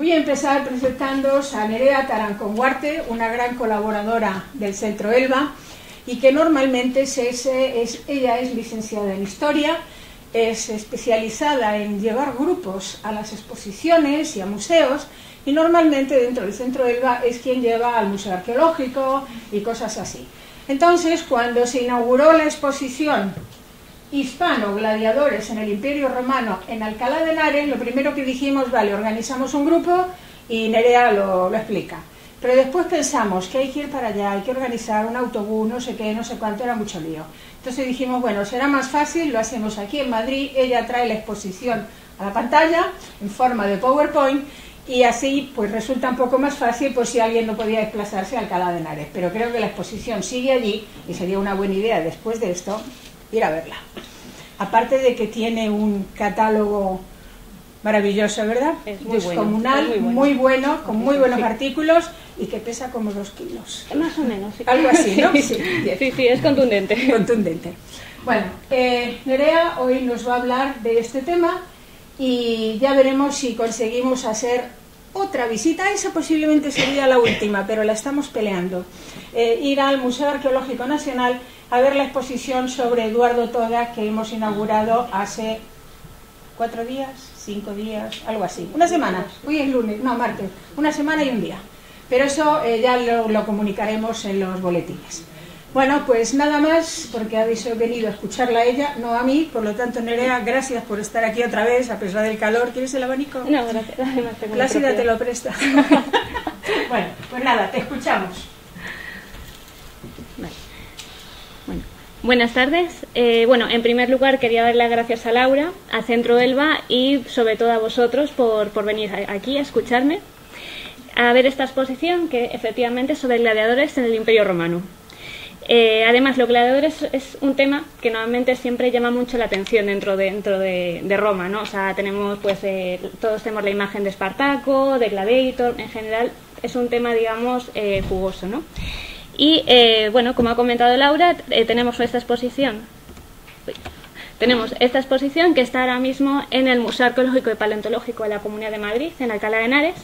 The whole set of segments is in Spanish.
Voy a empezar presentándoos a Nerea Tarancón-Huarte, una gran colaboradora del Centro Elba, y que normalmente ella es licenciada en Historia, es especializada en llevar grupos a las exposiciones y a museos, y normalmente dentro del Centro Elba es quien lleva al Museo Arqueológico y cosas así. Entonces, cuando se inauguró la exposición Hispano Gladiadores en el Imperio Romano en Alcalá de Henares, lo primero que dijimos, vale, organizamos un grupo y Nerea lo explica. Pero después pensamos que hay que ir para allá, hay que organizar un autobús, no sé qué, no sé cuánto, era mucho lío. Entonces dijimos, bueno, será más fácil, lo hacemos aquí en Madrid, ella trae la exposición a la pantalla en forma de PowerPoint y así pues resulta un poco más fácil por si alguien no podía desplazarse a Alcalá de Henares. Pero creo que la exposición sigue allí y sería una buena idea después de esto ir a verla. Aparte de que tiene un catálogo maravilloso, ¿verdad? Es muy descomunal, muy bueno, con muy buenos artículos y que pesa como 2 kilos. Más o menos. Sí. Algo así, ¿no? Sí, es contundente. Contundente. Bueno, Nerea hoy nos va a hablar de este tema y ya veremos si conseguimos hacer otra visita. Esa posiblemente sería la última, pero la estamos peleando. Ir al Museo Arqueológico Nacional a ver la exposición sobre Eduardo Toda que hemos inaugurado hace 4 días, 5 días, algo así. Una semana, hoy es lunes, no, martes, una semana y un día. Pero eso ya lo comunicaremos en los boletines. Bueno, pues nada más, porque habéis venido a escucharla a ella, no a mí, por lo tanto, Nerea, gracias por estar aquí otra vez, a pesar del calor. ¿Quieres el abanico? No, gracias. Además, Plácida te lo presta. Bueno, pues nada, te escuchamos. Vale. Bueno, buenas tardes. Bueno, en primer lugar quería dar las gracias a Laura, a Centro Elba y sobre todo a vosotros por venir aquí a escucharme, a ver esta exposición que efectivamente es sobre gladiadores en el Imperio Romano. Además, los gladiadores es un tema que normalmente siempre llama mucho la atención dentro de Roma, ¿no? O sea, tenemos pues todos tenemos la imagen de Espartaco, de Gladiator, en general es un tema, digamos, jugoso, ¿no? Y bueno, como ha comentado Laura, tenemos esta exposición. Tenemos esta exposición que está ahora mismo en el Museo Arqueológico y Paleontológico de la Comunidad de Madrid, en Alcalá de Henares,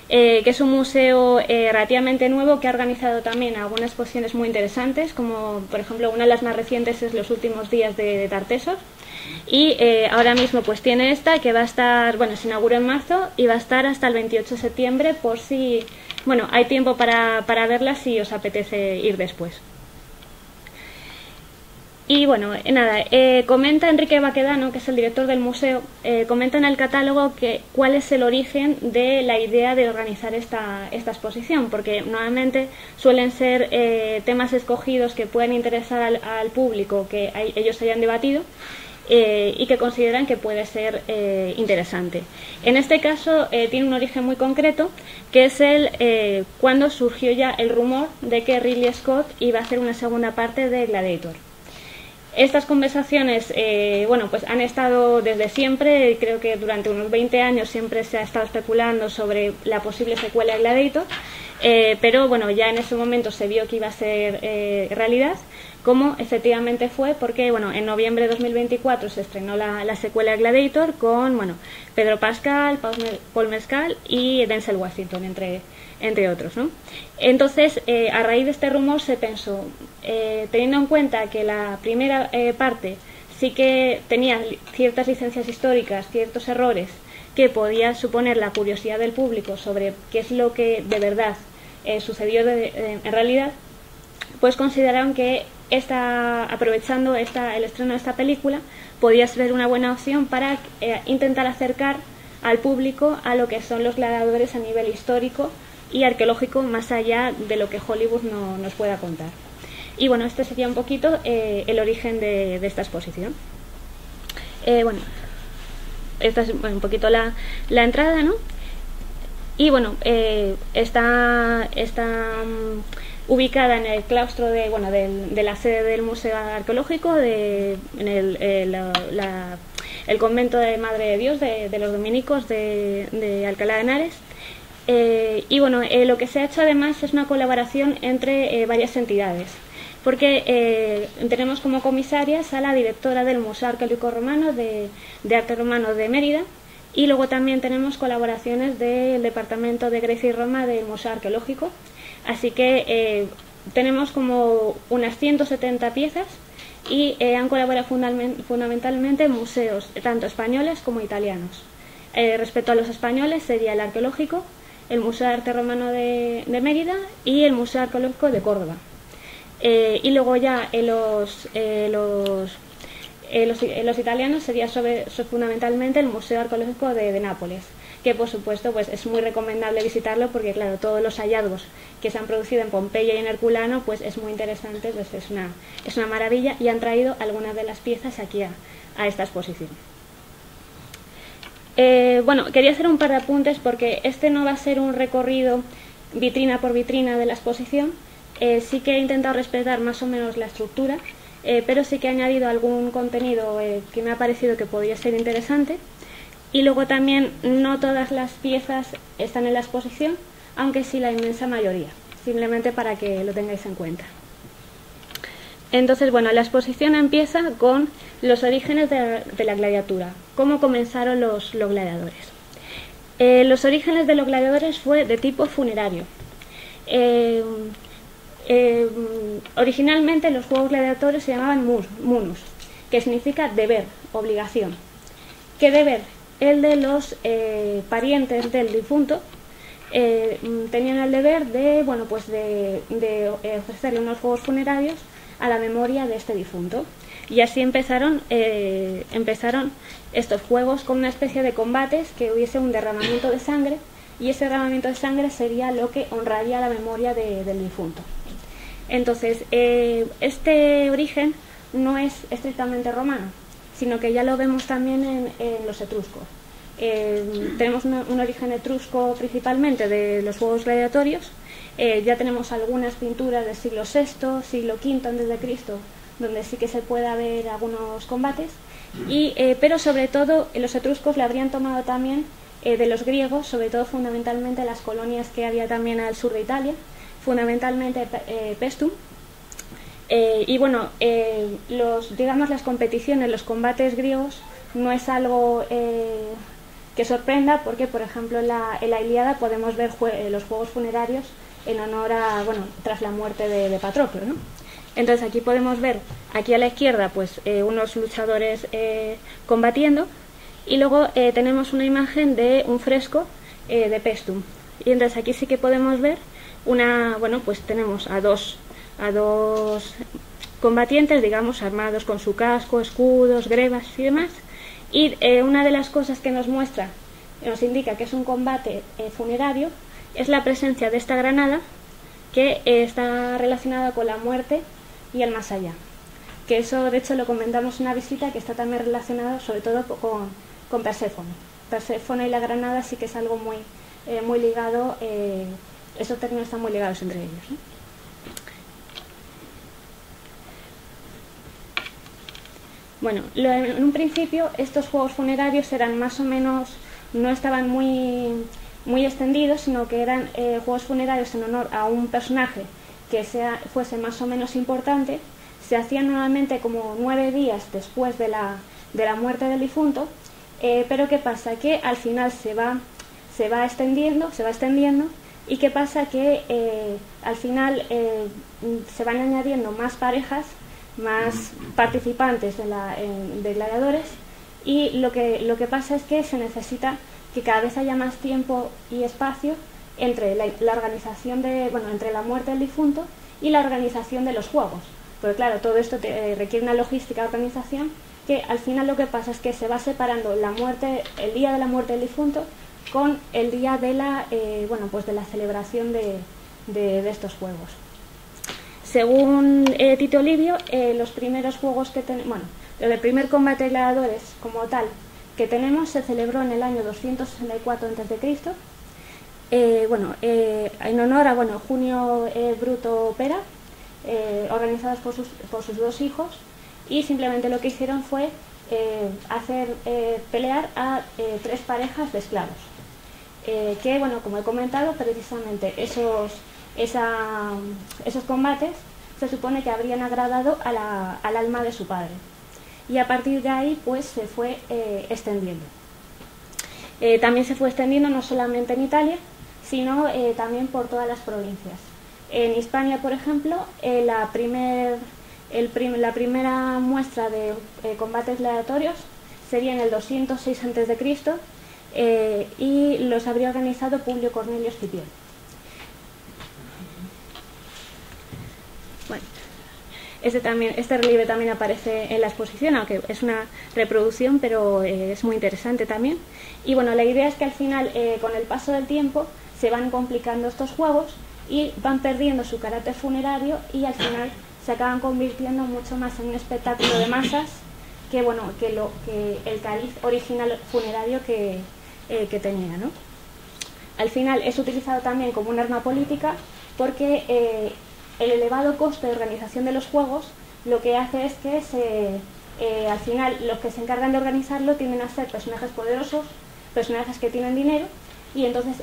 que es un museo relativamente nuevo que ha organizado también algunas exposiciones muy interesantes, como por ejemplo una de las más recientes es Los últimos días de Tartessos, y ahora mismo pues tiene esta que va a estar, bueno, se inauguró en marzo y va a estar hasta el 28 de septiembre por si, bueno, hay tiempo para verla si os apetece ir después. Y bueno, nada, comenta Enrique Baquedano, que es el director del museo, comenta en el catálogo cuál es el origen de la idea de organizar esta exposición, porque normalmente suelen ser temas escogidos que pueden interesar al público, que ellos hayan debatido y que consideran que puede ser interesante. En este caso tiene un origen muy concreto, que es cuando surgió ya el rumor de que Ridley Scott iba a hacer una segunda parte de Gladiator. Estas conversaciones, bueno, pues han estado desde siempre, creo que durante unos 20 años siempre se ha estado especulando sobre la posible secuela de Gladiator, pero bueno, ya en ese momento se vio que iba a ser realidad, como efectivamente fue, porque bueno, en noviembre de 2024 se estrenó la secuela de Gladiator con, bueno, Pedro Pascal, Paul Mescal y Denzel Washington, entre otros, ¿no? Entonces, a raíz de este rumor se pensó, teniendo en cuenta que la primera parte sí que tenía ciertas licencias históricas, ciertos errores que podía suponer la curiosidad del público sobre qué es lo que de verdad sucedió en realidad, pues consideraron que aprovechando el estreno de esta película podía ser una buena opción para intentar acercar al público a lo que son los gladiadores a nivel histórico y arqueológico, más allá de lo que Hollywood nos pueda contar. Y bueno, este sería un poquito el origen de esta exposición. Bueno, esta es un poquito la entrada, ¿no? Y bueno, está ubicada en el claustro de la sede del Museo Arqueológico, en el convento de Madre de Dios de los dominicos de Alcalá de Henares. Y bueno, lo que se ha hecho además es una colaboración entre varias entidades, porque tenemos como comisarias a la directora del Museo Arqueológico Romano de Arte Romano de Mérida, Y luego también tenemos colaboraciones del Departamento de Grecia y Roma del Museo Arqueológico. Así que tenemos como unas 170 piezas y han colaborado fundamentalmente museos tanto españoles como italianos. Respecto a los españoles sería el Arqueológico, el Museo de Arte Romano de Mérida y el Museo Arqueológico de Córdoba. Y luego ya los italianos sería fundamentalmente el Museo Arqueológico de Nápoles, que por supuesto pues es muy recomendable visitarlo porque claro, todos los hallazgos que se han producido en Pompeya y en Herculano pues es muy interesante, pues es una maravilla, y han traído algunas de las piezas aquí a esta exposición. Bueno, quería hacer un par de apuntes porque este no va a ser un recorrido vitrina por vitrina de la exposición. Sí que he intentado respetar más o menos la estructura, pero sí que he añadido algún contenido que me ha parecido que podría ser interesante. Y luego también no todas las piezas están en la exposición, aunque sí la inmensa mayoría, simplemente para que lo tengáis en cuenta. Entonces, bueno, la exposición empieza con los orígenes de la gladiatura, cómo comenzaron los gladiadores. Los orígenes de los gladiadores fue de tipo funerario. Originalmente los juegos gladiatorios se llamaban munus, que significa deber, obligación. ¿Qué deber? El de los parientes del difunto tenían el deber de, bueno, pues de ofrecerle unos juegos funerarios a la memoria de este difunto. Y así empezaron estos juegos con una especie de combates, que hubiese un derramamiento de sangre, y ese derramamiento de sangre sería lo que honraría la memoria del difunto. Entonces, este origen no es estrictamente romano, sino que ya lo vemos también en los etruscos. Tenemos un origen etrusco principalmente de los juegos gladiatorios. Ya tenemos algunas pinturas del siglo VI, siglo V a.C., donde sí que se puede ver algunos combates, pero sobre todo los etruscos le habrían tomado también de los griegos, sobre todo fundamentalmente las colonias que había también al sur de Italia, fundamentalmente Paestum. Y bueno, digamos las competiciones, los combates griegos no es algo que sorprenda, porque por ejemplo en la Ilíada podemos ver los juegos funerarios en honor a, bueno, tras la muerte de Patroclo, ¿no? Entonces aquí podemos ver, aquí a la izquierda, pues unos luchadores combatiendo, y luego tenemos una imagen de un fresco de Paestum. Y entonces aquí sí que podemos ver bueno, pues tenemos a dos combatientes, digamos, armados con su casco, escudos, grebas y demás. Y una de las cosas que nos indica que es un combate funerario, es la presencia de esta granada, que está relacionada con la muerte y el más allá. Que eso, de hecho, lo comentamos en una visita, que está también relacionado sobre todo con Perséfone. Perséfone y la granada sí que es algo muy ligado, esos términos están muy ligados entre ellos, ¿no? Bueno, en un principio estos juegos funerarios eran más o menos, no estaban muy extendidos, sino que eran juegos funerarios en honor a un personaje que fuese más o menos importante. Se hacían normalmente como 9 días después de la muerte del difunto, pero ¿qué pasa? Que al final se va extendiendo, y ¿qué pasa? Que al final se van añadiendo más parejas, más participantes de gladiadores, y lo que pasa es que se necesita que cada vez haya más tiempo y espacio entre la organización entre la muerte del difunto y la organización de los juegos, porque claro, todo esto requiere una logística de organización, que al final lo que pasa es que se va separando el día de la muerte del difunto con el día de la celebración de estos juegos. Según Tito Livio, los primeros juegos el primer combate de gladiadores como tal que tenemos se celebró en el año 264 a.C., en honor a Junio Bruto Pera, organizados por sus dos hijos, y simplemente lo que hicieron fue hacer pelear a 3 parejas de esclavos, que, como he comentado, precisamente esos combates se supone que habrían agradado al alma de su padre, y a partir de ahí pues se fue extendiendo. También se fue extendiendo no solamente en Italia, sino también por todas las provincias. En Hispania, por ejemplo, la primera muestra de combates gladiatorios sería en el 206 a.C. Y los habría organizado Publio Cornelio Escipión. Bueno, este relieve también aparece en la exposición, aunque es una reproducción, pero es muy interesante también. Y bueno, la idea es que al final, con el paso del tiempo, se van complicando estos juegos y van perdiendo su carácter funerario y al final se acaban convirtiendo mucho más en un espectáculo de masas que el cariz original funerario que tenía, ¿no? Al final es utilizado también como un arma política porque el elevado coste de organización de los juegos lo que hace es que al final los que se encargan de organizarlo tienden a ser personajes poderosos, personajes que tienen dinero, y entonces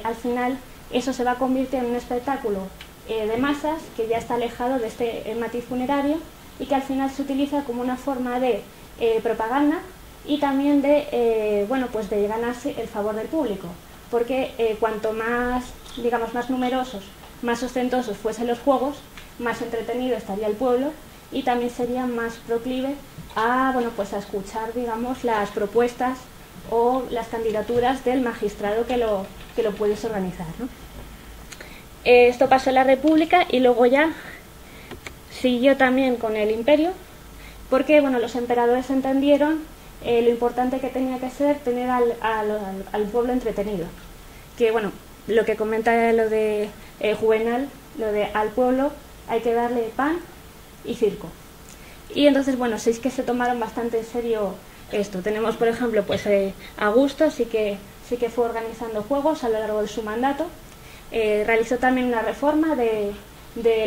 al final eso se va a convertir en un espectáculo de masas que ya está alejado de este matiz funerario y que al final se utiliza como una forma de propaganda y también de ganarse el favor del público, porque cuanto más, digamos, más numerosos, más ostentosos fuesen los juegos, más entretenido estaría el pueblo y también sería más proclive a escuchar, digamos, las propuestas o las candidaturas del magistrado que lo pudiese organizar, ¿no? Esto pasó en la República y luego ya siguió también con el Imperio, porque los emperadores entendieron lo importante que tenía que ser tener al pueblo entretenido, que lo que comenta lo de Juvenal, lo de al pueblo hay que darle pan y circo. Y entonces sí es que se tomaron bastante en serio esto. Tenemos, por ejemplo, Augusto sí que fue organizando juegos a lo largo de su mandato. Realizó también una reforma de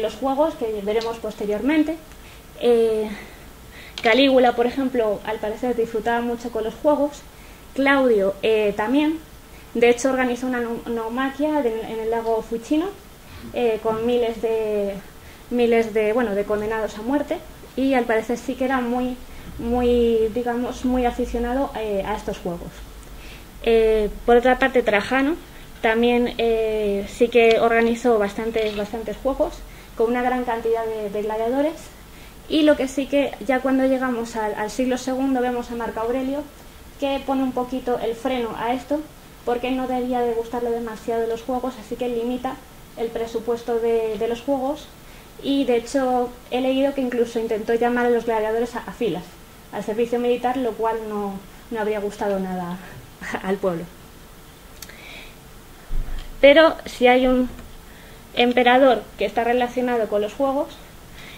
los juegos que veremos posteriormente. Calígula, por ejemplo, al parecer disfrutaba mucho con los juegos. Claudio también. De hecho, organizó una naumaquia en el lago Fucino con miles de condenados a muerte, y al parecer sí que era muy aficionado a estos juegos. Por otra parte, Trajano también sí que organizó bastantes juegos con una gran cantidad de gladiadores, y lo que sí que ya cuando llegamos al siglo II vemos a Marco Aurelio que pone un poquito el freno a esto, porque no debía de gustarle demasiado de los juegos, así que limita el presupuesto de los juegos, y de hecho he leído que incluso intentó llamar a los gladiadores a filas, al servicio militar, lo cual no habría gustado nada al pueblo. Pero si hay un emperador que está relacionado con los juegos,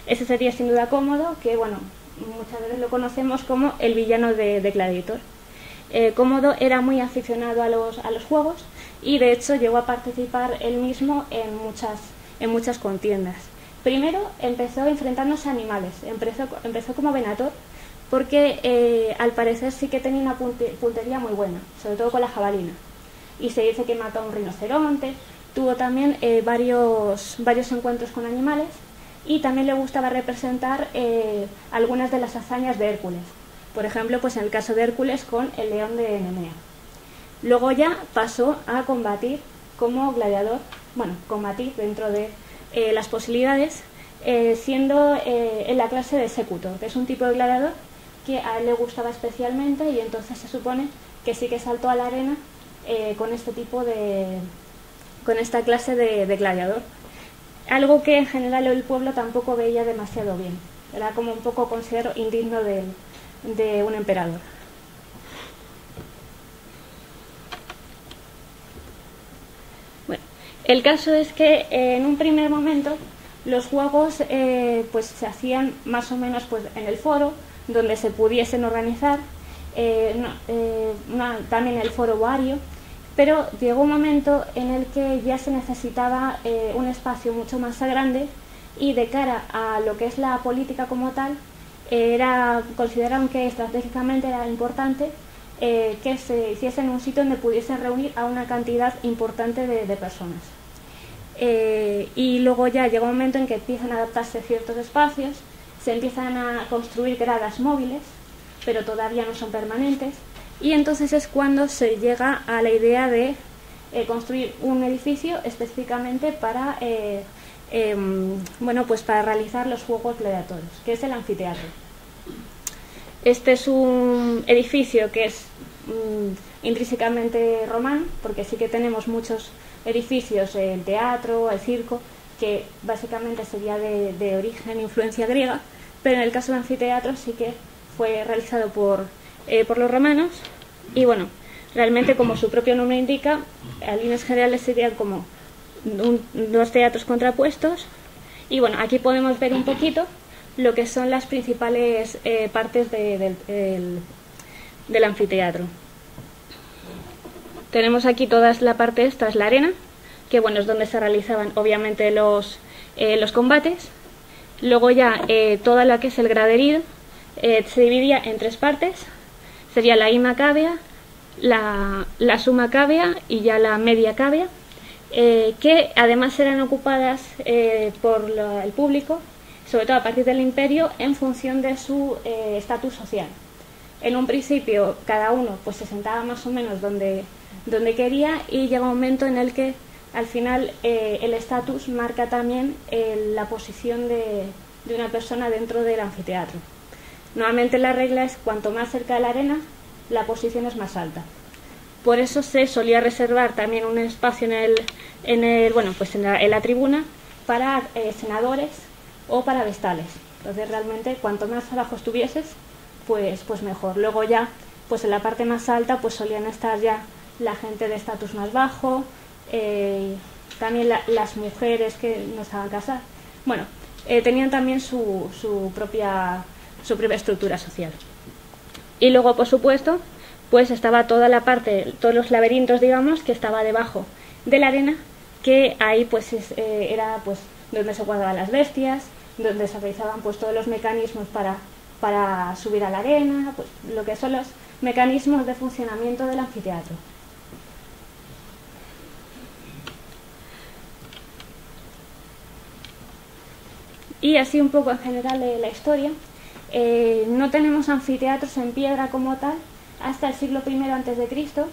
ese sería sin duda Cómodo, que muchas veces lo conocemos como el villano de Gladiator. Cómodo era muy aficionado a los juegos y de hecho llegó a participar él mismo en muchas contiendas. Primero empezó enfrentándose a animales, empezó como venator, porque al parecer sí que tenía una puntería muy buena, sobre todo con la jabalina, y se dice que mató a un rinoceronte. Tuvo también varios encuentros con animales, y también le gustaba representar algunas de las hazañas de Hércules. Por ejemplo, en el caso de Hércules con el león de Nemea. Luego ya pasó a combatir como gladiador, combatir dentro de las posibilidades, siendo en la clase de Secutor, que es un tipo de gladiador que a él le gustaba especialmente, y entonces se supone que sí que saltó a la arena con esta clase de gladiador. Algo que en general el pueblo tampoco veía demasiado bien. Era como un poco considero indigno de un emperador. Bueno, el caso es que en un primer momento los juegos se hacían más o menos en el foro donde se pudiesen organizar, también el foro Boario, pero llegó un momento en el que ya se necesitaba un espacio mucho más grande, y de cara a lo que es la política como tal, consideraron que estratégicamente era importante que se hiciese en un sitio donde pudiesen reunir a una cantidad importante de personas. Y luego ya llega un momento en que empiezan a adaptarse ciertos espacios, se empiezan a construir gradas móviles, pero todavía no son permanentes, y entonces es cuando se llega a la idea de construir un edificio específicamente para bueno, pues para realizar los juegos gladiatorios, que es el anfiteatro. Este es un edificio que es intrínsecamente romano, porque sí que tenemos muchos edificios, el teatro, el circo, que básicamente sería de origen e influencia griega, pero en el caso del anfiteatro sí que fue realizado por los romanos. Y bueno, realmente, como su propio nombre indica, a líneas generales serían como dos teatros contrapuestos. Y bueno, aquí podemos ver un poquito lo que son las principales partes del anfiteatro. Tenemos aquí toda la parte esta, es la arena, que bueno, es donde se realizaban obviamente los combates. Luego ya toda la que es el graderío se dividía en tres partes. Sería la ima cavea, la suma cavea y ya la media cavea, que además eran ocupadas por el público, sobre todo a partir del imperio, en función de su estatus social. En un principio cada uno pues se sentaba más o menos donde quería, y llega un momento en el que al final el estatus marca también la posición de una persona dentro del anfiteatro. Normalmente la regla es cuanto más cerca de la arena, la posición es más alta. Por eso se solía reservar también un espacio en la tribuna para senadores o para vestales. Entonces realmente cuanto más abajo estuvieses, pues mejor. Luego ya pues en la parte más alta pues solían estar ya la gente de estatus más bajo, también las mujeres que no estaban casadas. Bueno, tenían también su propia estructura social. Y luego, por supuesto, pues estaba toda la parte, todos los laberintos, digamos, que estaba debajo de la arena, que ahí pues era pues donde se guardaban las bestias, donde se realizaban pues todos los mecanismos para subir a la arena, pues lo que son los mecanismos de funcionamiento del anfiteatro. Y así un poco en general la historia. No tenemos anfiteatros en piedra como tal hasta el siglo I a.C.,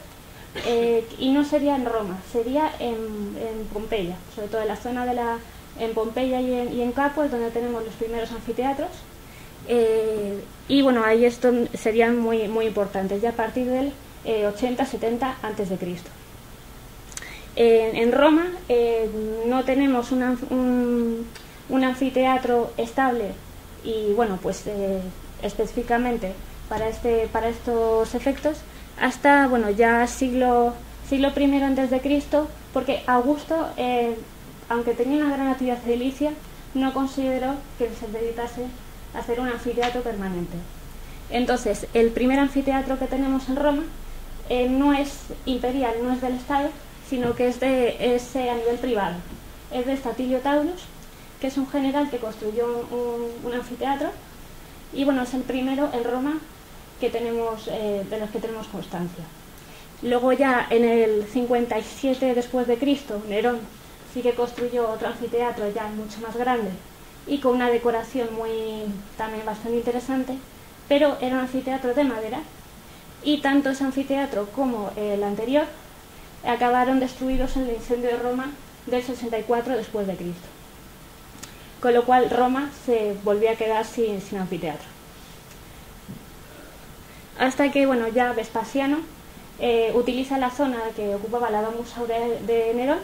y no sería en Roma, sería en Pompeya, sobre todo en la zona en Pompeya y en Capo es donde tenemos los primeros anfiteatros, y bueno, ahí esto serían muy, muy importantes, ya a partir del 80-70 a.C. En Roma no tenemos un anfiteatro estable y bueno, pues específicamente para estos efectos hasta bueno ya siglo I a.C., porque Augusto, aunque tenía una gran actividad edilicia, no consideró que se necesitase hacer un anfiteatro permanente. Entonces, el primer anfiteatro que tenemos en Roma no es imperial, no es del Estado, sino que es a nivel privado. Es de Statilio Taurus, que es un general que construyó un anfiteatro, y bueno, es el primero en Roma que tenemos, de los que tenemos constancia. Luego ya en el 57 después de Cristo, Nerón sí que construyó otro anfiteatro ya mucho más grande y con una decoración también bastante interesante, pero era un anfiteatro de madera, y tanto ese anfiteatro como el anterior acabaron destruidos en el incendio de Roma del 64 después de Cristo. Con lo cual Roma se volvió a quedar sin anfiteatro. Hasta que bueno, ya Vespasiano utiliza la zona que ocupaba la Domus Aurea de Nerón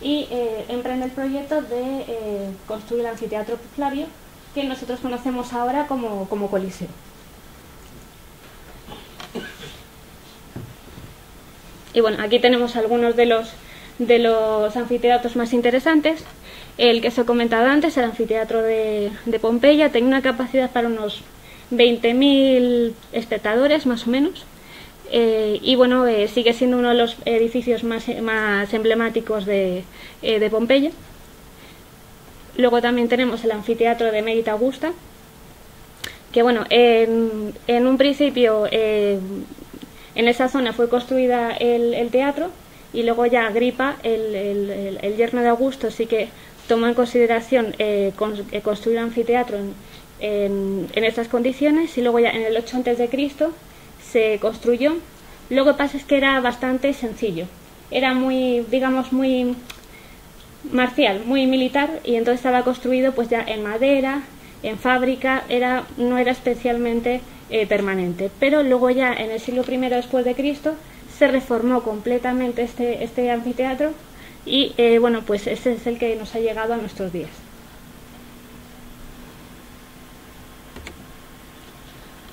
y emprende el proyecto de construir el anfiteatro Flavio, que nosotros conocemos ahora como Coliseo. Y bueno, aquí tenemos algunos de los anfiteatros más interesantes. El que se ha comentado antes, el anfiteatro de Pompeya, tenía una capacidad para unos 20.000 espectadores más o menos, y bueno, sigue siendo uno de los edificios más emblemáticos de Pompeya. Luego también tenemos el anfiteatro de Megita Augusta, que bueno, en un principio en esa zona fue construida el teatro, y luego ya Agripa, el yerno de Augusto, sí que tomó en consideración construir un anfiteatro en estas condiciones, y luego ya en el 8 a.C. se construyó. Lo que pasa es que era bastante sencillo, era muy, digamos, muy marcial, muy militar, y entonces estaba construido pues ya en madera, en fábrica, no era especialmente permanente. Pero luego ya en el siglo I después de Cristo se reformó completamente este anfiteatro y bueno, pues ese es el que nos ha llegado a nuestros días.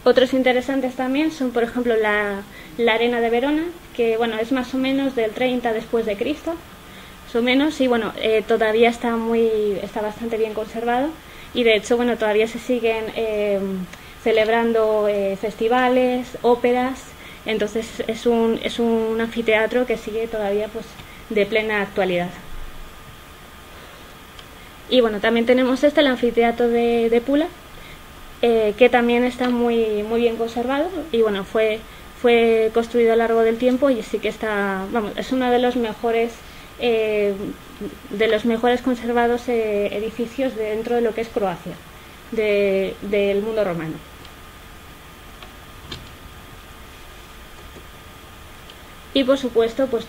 Otros interesantes también son, por ejemplo, la Arena de Verona, que bueno, es más o menos del 30 después de Cristo, más o menos, y bueno, todavía está bastante bien conservado, y de hecho, bueno, todavía se siguen celebrando festivales, óperas. Entonces es un anfiteatro que sigue todavía pues de plena actualidad. Y bueno, también tenemos el anfiteatro de Pula, que también está muy bien conservado, y bueno, fue construido a lo largo del tiempo, y sí que está, vamos, es uno de los mejores conservados edificios dentro de lo que es Croacia, del mundo romano. Y por supuesto, pues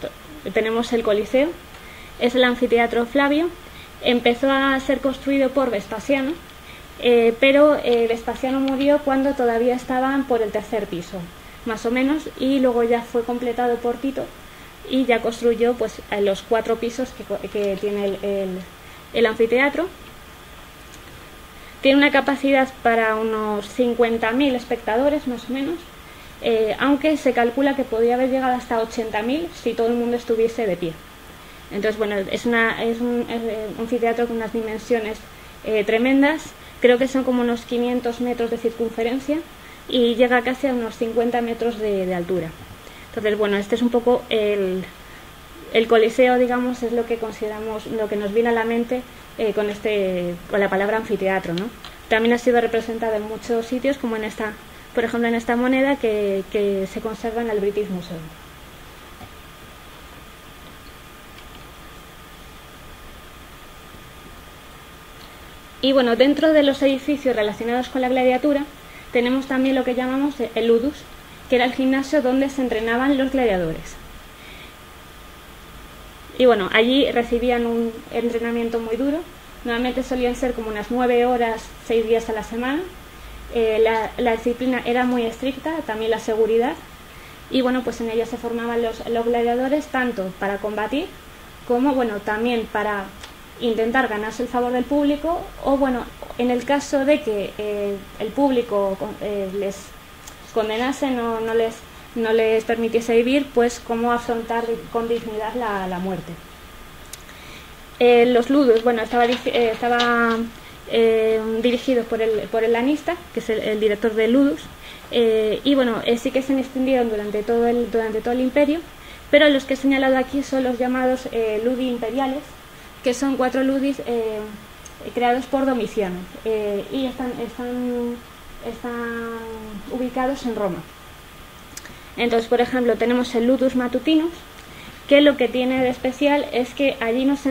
tenemos el Coliseo, es el anfiteatro Flavio. Empezó a ser construido por Vespasiano, pero Vespasiano murió cuando todavía estaban por el tercer piso, más o menos, y luego ya fue completado por Tito y ya construyó pues los 4 pisos que tiene el anfiteatro. Tiene una capacidad para unos 50.000 espectadores, más o menos, aunque se calcula que podría haber llegado hasta 80.000 si todo el mundo estuviese de pie. Entonces, bueno, es un anfiteatro con unas dimensiones tremendas. Creo que son como unos 500 metros de circunferencia y llega casi a unos 50 metros de altura. Entonces, bueno, este es un poco el Coliseo, digamos, es lo que consideramos, lo que nos viene a la mente con la palabra anfiteatro, ¿no? También ha sido representado en muchos sitios, como por ejemplo, en esta moneda que se conserva en el British Museum. Y bueno, dentro de los edificios relacionados con la gladiatura tenemos también lo que llamamos el ludus, que era el gimnasio donde se entrenaban los gladiadores. Y bueno, allí recibían un entrenamiento muy duro. Normalmente solían ser como unas 9 horas, 6 días a la semana. La disciplina era muy estricta, también la seguridad. Y bueno, pues en ella se formaban los gladiadores tanto para combatir como bueno, también para intentar ganarse el favor del público, o bueno, en el caso de que el público les condenase, no les permitiese vivir, pues cómo afrontar con dignidad la muerte. Los ludus, bueno, estaba dirigidos por el lanista, que es el director de ludus, y bueno, sí que se han extendido durante todo el imperio, pero los que he señalado aquí son los llamados ludi imperiales, que son 4 ludis creados por Domiciano, y están ubicados en Roma. Entonces, por ejemplo, tenemos el ludus matutinus, que lo que tiene de especial es que allí no se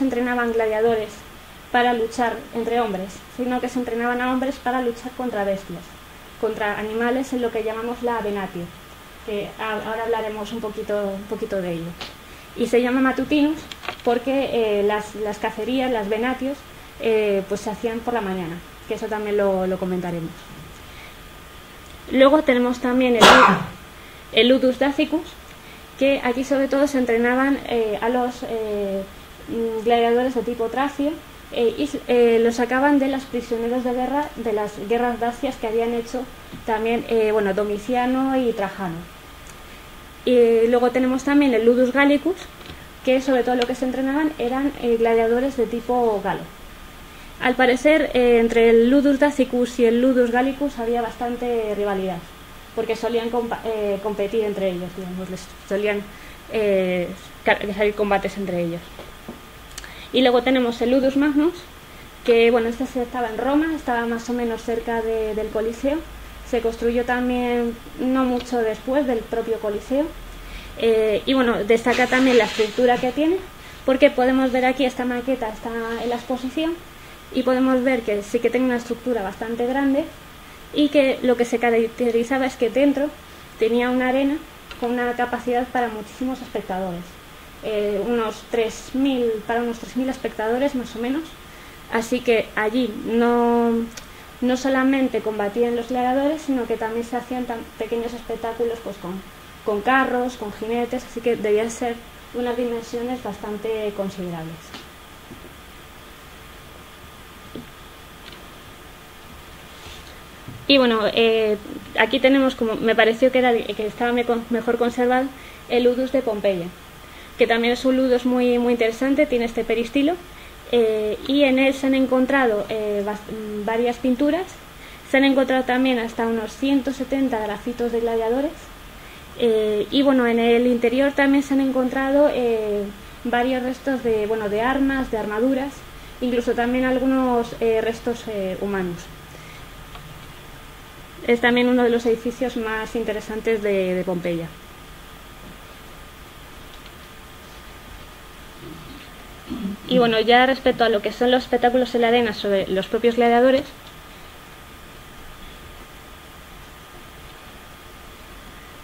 entrenaban gladiadores para luchar entre hombres, sino que se entrenaban a hombres para luchar contra bestias, contra animales, en lo que llamamos la venatio, que ahora hablaremos un poquito de ello. Y se llama matutinus porque las cacerías, las venatios, pues se hacían por la mañana, que eso también lo comentaremos. Luego tenemos también el ludus dacicus, que aquí sobre todo se entrenaban a los gladiadores de tipo tracio, y los sacaban de los prisioneros de guerra de las guerras dacias que habían hecho también Domiciano y Trajano. Y luego tenemos también el ludus gallicus, que sobre todo lo que se entrenaban eran gladiadores de tipo galo. Al parecer, entre el ludus dacicus y el ludus gallicus había bastante rivalidad, porque solían competir entre ellos, digamos, solían salir combates entre ellos. Y luego tenemos el ludus magnus, que bueno, este estaba en Roma, estaba más o menos cerca del Coliseo. Se construyó también no mucho después del propio Coliseo, y bueno, destaca también la estructura que tiene, porque podemos ver aquí esta maqueta, está en la exposición, y podemos ver que sí que tiene una estructura bastante grande, y que lo que se caracterizaba es que dentro tenía una arena con una capacidad para muchísimos espectadores, para unos 3.000 espectadores más o menos. Así que allí no solamente combatían los gladiadores, sino que también se hacían pequeños espectáculos pues con carros, con jinetes, así que debían ser unas dimensiones bastante considerables. Y bueno, aquí tenemos, como me pareció que estaba mejor conservado, el ludus de Pompeya, que también es un ludus muy, muy interesante, tiene este peristilo, y en él se han encontrado varias pinturas, se han encontrado también hasta unos 170 grafitos de gladiadores, y bueno, en el interior también se han encontrado varios restos de armas, de armaduras, incluso también algunos restos humanos. Es también uno de los edificios más interesantes de Pompeya. Y bueno, ya respecto a lo que son los espectáculos en la arena sobre los propios gladiadores,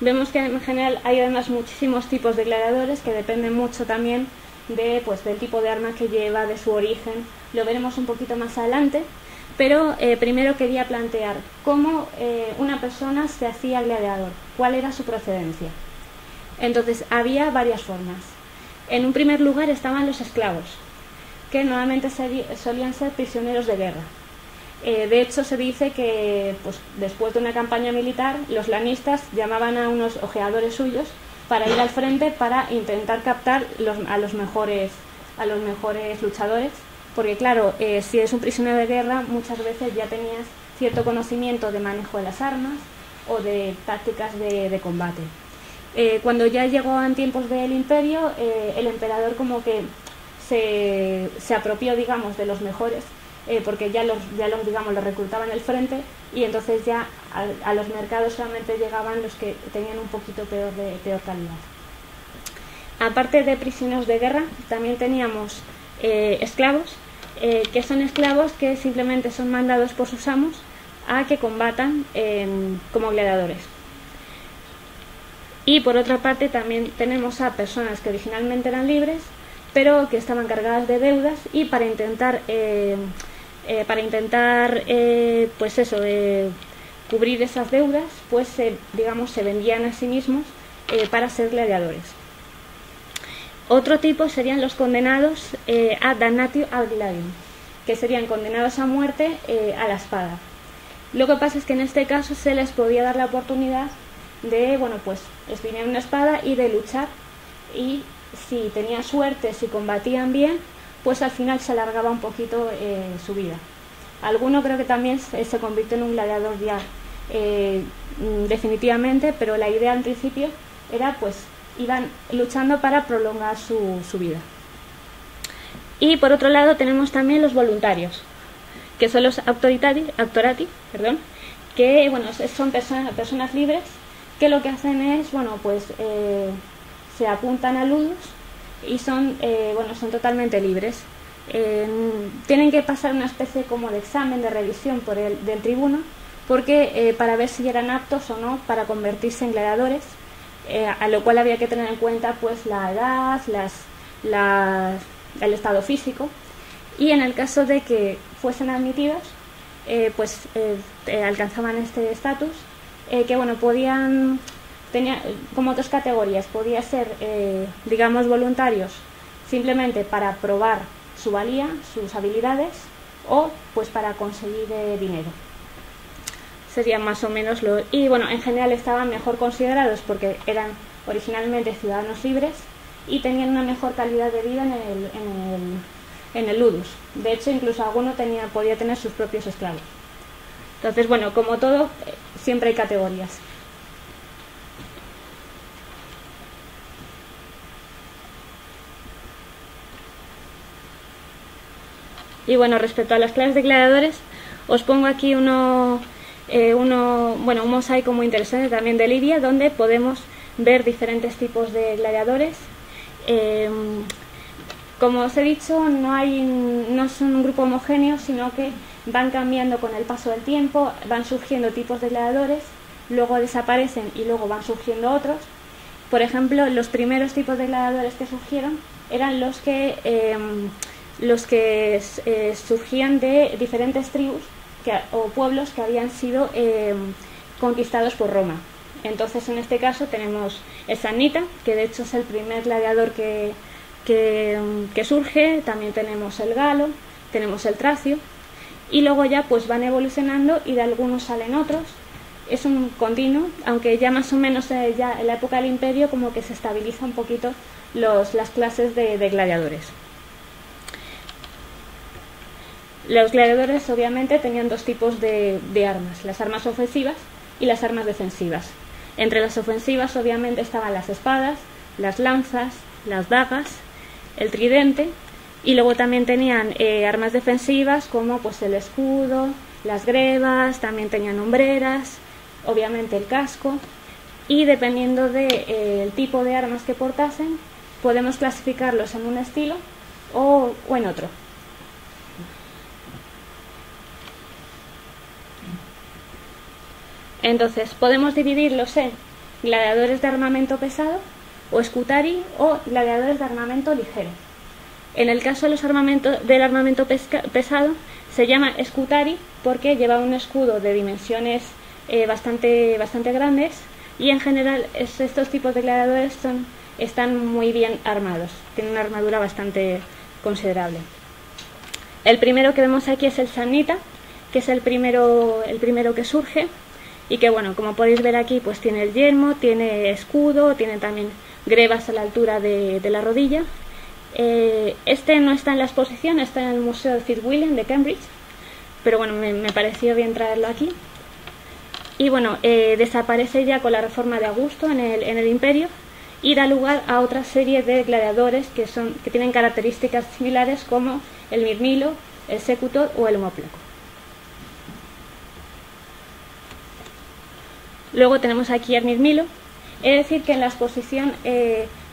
vemos que en general hay además muchísimos tipos de gladiadores que dependen mucho también del tipo de arma que lleva, de su origen. Lo veremos un poquito más adelante. Pero primero quería plantear cómo una persona se hacía gladiador, cuál era su procedencia. Entonces, había varias formas. En un primer lugar estaban los esclavos, que normalmente solían ser prisioneros de guerra. De hecho, se dice que después de una campaña militar, los lanistas llamaban a unos ojeadores suyos para ir al frente para intentar captar a los mejores luchadores. Porque claro, si eres un prisionero de guerra, muchas veces ya tenías cierto conocimiento de manejo de las armas o de tácticas de combate. Cuando ya llegó en tiempos del imperio, el emperador como que se apropió, digamos, de los mejores, porque ya los reclutaban en el frente, y entonces ya a los mercados solamente llegaban los que tenían un poquito peor calidad. Aparte de prisioneros de guerra, también teníamos esclavos, que son esclavos que simplemente son mandados por sus amos a que combatan como gladiadores. Y por otra parte también tenemos a personas que originalmente eran libres, pero que estaban cargadas de deudas, y para intentar cubrir esas deudas, pues se vendían a sí mismos para ser gladiadores. Otro tipo serían los condenados ad damnatio ad gladium, que serían condenados a muerte a la espada. Lo que pasa es que en este caso se les podía dar la oportunidad de, esgrimir una espada y de luchar, y si tenían suerte, si combatían bien, pues al final se alargaba un poquito su vida. Alguno creo que también se convirtió en un gladiador ya definitivamente, pero la idea al principio era iban luchando para prolongar su vida. Y por otro lado tenemos también los voluntarios, que son los auctorati, que son personas libres que lo que hacen es se apuntan a ludus y son totalmente libres. Tienen que pasar una especie como de examen de revisión del tribuno, porque para ver si eran aptos o no para convertirse en gladiadores, a lo cual había que tener en cuenta la edad, el estado físico, y en el caso de que fuesen admitidos, alcanzaban este estatus, que tenía como dos categorías. Podía ser voluntarios simplemente para probar su valía, sus habilidades, o para conseguir dinero. Sería más o menos y en general estaban mejor considerados porque eran originalmente ciudadanos libres y tenían una mejor calidad de vida en el ludus. De hecho, incluso alguno podía tener sus propios esclavos. Entonces, como todo, siempre hay categorías. Y respecto a las clases de gladiadores, os pongo aquí un mosaico muy interesante también de Lidia, donde podemos ver diferentes tipos de gladiadores. Como os he dicho, no son un grupo homogéneo, sino que van cambiando con el paso del tiempo, van surgiendo tipos de gladiadores, luego desaparecen y luego van surgiendo otros. Por ejemplo, los primeros tipos de gladiadores que surgieron eran los que surgían de diferentes tribus o pueblos que habían sido conquistados por Roma. Entonces, en este caso tenemos el samnita, que de hecho es el primer gladiador que surge. También tenemos el galo, tenemos el tracio, y luego ya pues van evolucionando y de algunos salen otros. Es un continuo, aunque ya más o menos ya en la época del Imperio como que se estabiliza un poquito las clases de gladiadores. Los gladiadores obviamente tenían dos tipos de armas, las armas ofensivas y las armas defensivas. Entre las ofensivas obviamente estaban las espadas, las lanzas, las dagas, el tridente, y luego también tenían armas defensivas como pues el escudo, las grebas, también tenían hombreras, obviamente el casco, y dependiendo del tipo de armas que portasen podemos clasificarlos en un estilo o en otro. Entonces podemos dividirlos en gladiadores de armamento pesado o scutari o gladiadores de armamento ligero. En el caso de los del armamento pesado se llama scutari porque lleva un escudo de dimensiones bastante grandes, y en general estos tipos de gladiadores están muy bien armados, tienen una armadura bastante considerable. El primero que vemos aquí es el samnita, que es el primero que surge, y que bueno, como podéis ver aquí, pues tiene el yelmo, tiene escudo, tiene también grebas a la altura de la rodilla. Este no está en la exposición, está en el Museo de Fitzwilliam de Cambridge, pero bueno, me pareció bien traerlo aquí. Y bueno, desaparece ya con la reforma de Augusto en el Imperio y da lugar a otra serie de gladiadores que tienen características similares, como el mirmilo, el secutor o el homóplaco. Luego tenemos aquí el mirmilo. Es decir, que en la exposición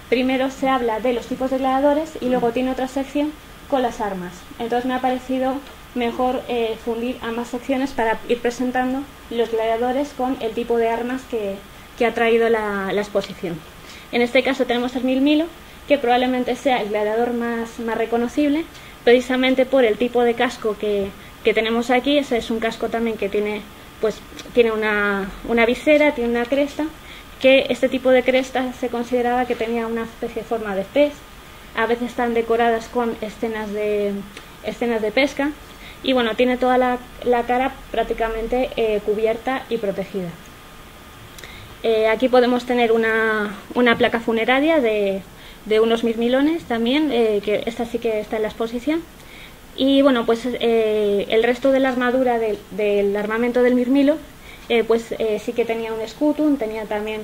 primero se habla de los tipos de gladiadores y luego tiene otra sección con las armas. Entonces me ha parecido mejor fundir ambas secciones para ir presentando los gladiadores con el tipo de armas que ha traído la exposición. En este caso tenemos el mirmilo, que probablemente sea el gladiador más reconocible, precisamente por el tipo de casco que tenemos aquí. Ese es un casco también que tiene una visera, tiene una cresta, que este tipo de cresta se consideraba que tenía una especie de forma de pez. A veces están decoradas con escenas de pesca, y bueno, tiene toda la cara prácticamente cubierta y protegida. Aquí podemos tener una placa funeraria de unos mirmilones también, que esta sí que está en la exposición. Y bueno, pues el resto de la armadura del armamento del mirmilo sí que tenía un scutum, tenía también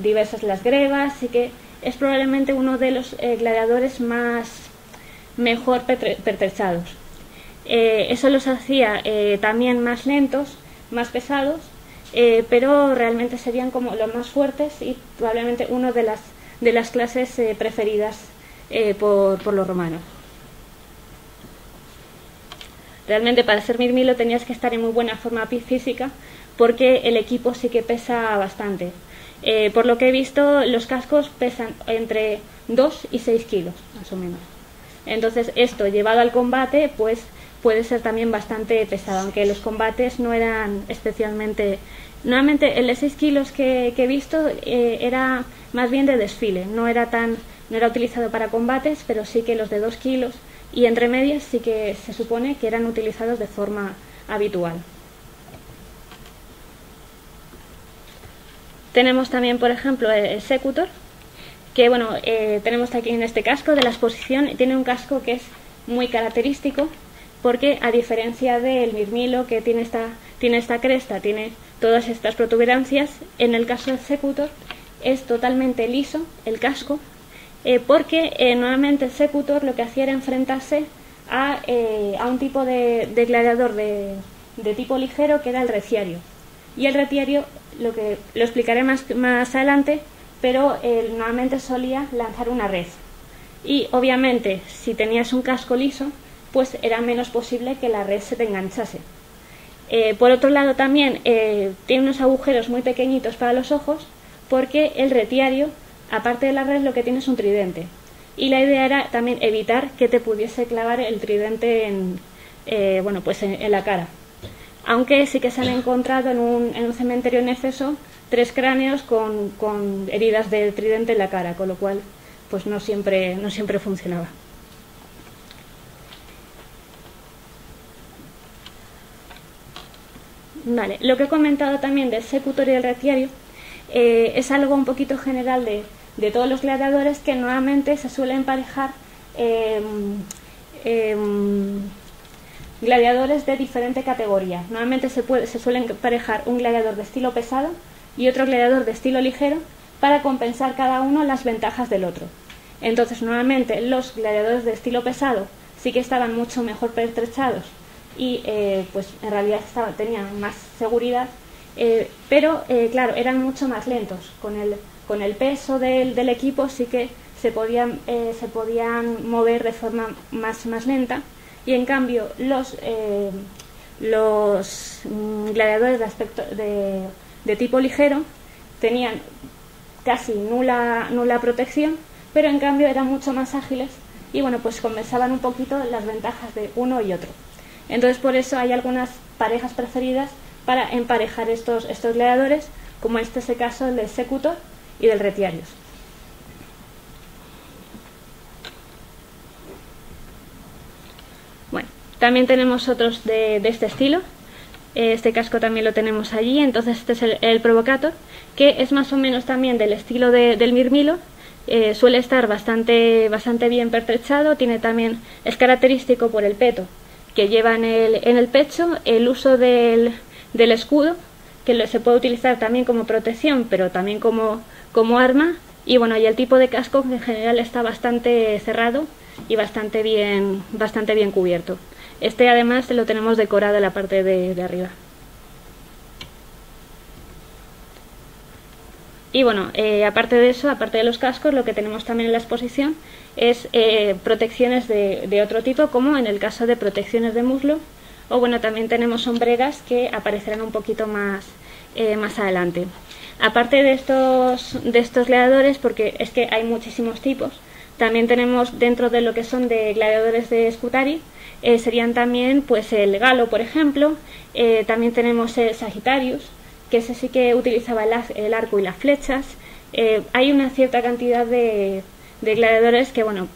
diversas las grebas, así que es probablemente uno de los gladiadores mejor pertrechados. Eso los hacía también más lentos, más pesados, pero realmente serían como los más fuertes y probablemente uno de las clases preferidas por los romanos. Realmente para ser mirmilo tenías que estar en muy buena forma física, porque el equipo sí que pesa bastante. Por lo que he visto, los cascos pesan entre 2 y 6 kilos, más o menos. Entonces esto llevado al combate pues puede ser también bastante pesado, aunque los combates no eran especialmente... Normalmente el de 6 kilos que he visto era más bien de desfile, no era utilizado para combates, pero sí que los de 2 kilos y entre medias sí que se supone que eran utilizados de forma habitual. Tenemos también, por ejemplo, el secutor, que bueno, tenemos aquí en este casco de la exposición. Tiene un casco que es muy característico, porque a diferencia del mirmilo, que tiene esta cresta, tiene todas estas protuberancias, en el caso del secutor es totalmente liso el casco, porque normalmente el secutor lo que hacía era enfrentarse a un tipo de gladiador de tipo ligero, que era el retiario. Y el retiario, lo explicaré más adelante, pero normalmente solía lanzar una red. Y obviamente, si tenías un casco liso, pues era menos posible que la red se te enganchase. Por otro lado también tiene unos agujeros muy pequeñitos para los ojos, porque el retiario, aparte de la red, lo que tiene es un tridente. Y la idea era también evitar que te pudiese clavar el tridente en la cara. Aunque sí que se han encontrado en un cementerio en Éfeso 3 cráneos con heridas de tridente en la cara, con lo cual pues no siempre funcionaba. Vale, lo que he comentado también del secutor y del retiario es algo un poquito general de todos los gladiadores, que normalmente se suele emparejar gladiadores de diferente categoría. Normalmente se suele emparejar un gladiador de estilo pesado y otro gladiador de estilo ligero para compensar cada uno las ventajas del otro. Entonces, normalmente los gladiadores de estilo pesado sí que estaban mucho mejor pertrechados y pues en realidad tenían más seguridad, pero claro, eran mucho más lentos. Con el peso del equipo sí que se podían mover de forma más lenta, y en cambio los gladiadores de tipo ligero tenían casi nula protección, pero en cambio eran mucho más ágiles y bueno, pues compensaban un poquito las ventajas de uno y otro. Entonces, por eso hay algunas parejas preferidas para emparejar estos gladiadores, como este es el caso del secutor y del retiarius. Bueno, también tenemos otros de este estilo. Este casco también lo tenemos allí. Entonces este es el provocator, que es más o menos también del estilo del mirmilo. Suele estar bastante bien pertrechado. Es característico por el peto que lleva en el pecho, el uso del escudo, que se puede utilizar también como protección, pero también como arma. Y bueno, y el tipo de casco, que en general está bastante cerrado y bastante bien cubierto. Este además lo tenemos decorado en la parte de arriba. Y bueno, aparte de eso, aparte de los cascos, lo que tenemos también en la exposición es protecciones de otro tipo, como en el caso de protecciones de muslo, o bueno, también tenemos sombreras que aparecerán un poquito más adelante. Aparte de estos gladiadores, porque es que hay muchísimos tipos, también tenemos dentro de lo que son de gladiadores de Scutari, serían también pues el galo, por ejemplo. También tenemos el Sagittarius, que ese sí que utilizaba el arco y las flechas. Hay una cierta cantidad de gladiadores que bueno,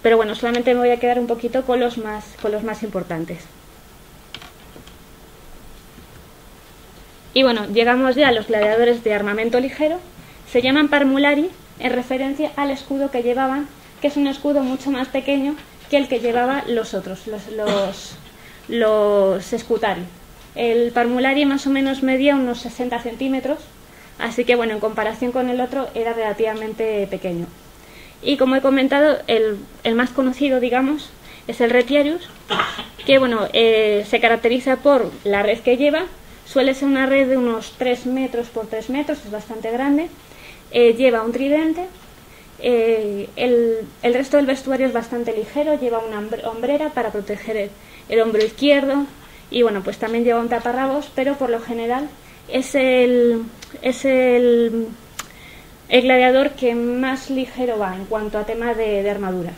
pero bueno, solamente me voy a quedar un poquito con los más importantes. Y bueno, llegamos ya a los gladiadores de armamento ligero. Se llaman parmulari en referencia al escudo que llevaban, que es un escudo mucho más pequeño que el que llevaban los otros, los Scutari. El parmulari más o menos medía unos 60 centímetros, así que bueno, en comparación con el otro era relativamente pequeño. Y como he comentado, el más conocido, digamos, es el retiarius, que bueno, se caracteriza por la red que lleva. Suele ser una red de unos 3 metros por 3 metros, es bastante grande. Lleva un tridente. El resto del vestuario es bastante ligero, lleva una hombrera para proteger el hombro izquierdo, y bueno, pues también lleva un taparrabos, pero por lo general es el gladiador que más ligero va en cuanto a tema de armaduras.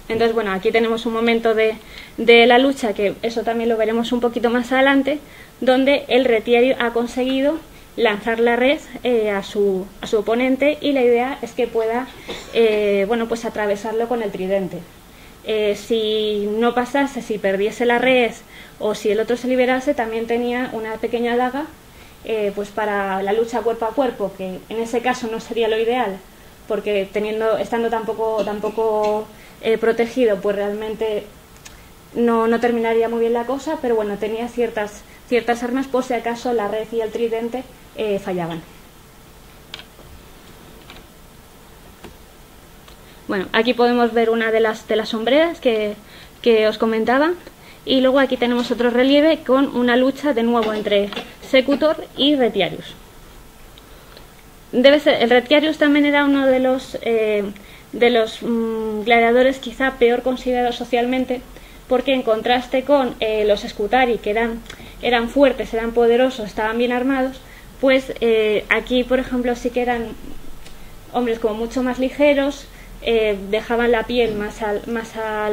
Entonces bueno, aquí tenemos un momento de la lucha, que eso también lo veremos un poquito más adelante, donde el retiario ha conseguido lanzar la red a su oponente, y la idea es que pueda pues atravesarlo con el tridente. Si no pasase, si perdiese la red o si el otro se liberase, también tenía una pequeña daga pues para la lucha cuerpo a cuerpo, que en ese caso no sería lo ideal, porque estando tampoco protegido, pues realmente no terminaría muy bien la cosa, pero bueno, tenía ciertas armas por si acaso la red y el tridente fallaban. Bueno, aquí podemos ver una de las sombreras que os comentaba, y luego aquí tenemos otro relieve con una lucha de nuevo entre secutor y retiarius. El retiarius también era uno de los gladiadores quizá peor considerados socialmente, porque en contraste con los escutari, que eran fuertes, eran poderosos, estaban bien armados, pues aquí, por ejemplo, sí que eran hombres como mucho más ligeros, dejaban la piel más a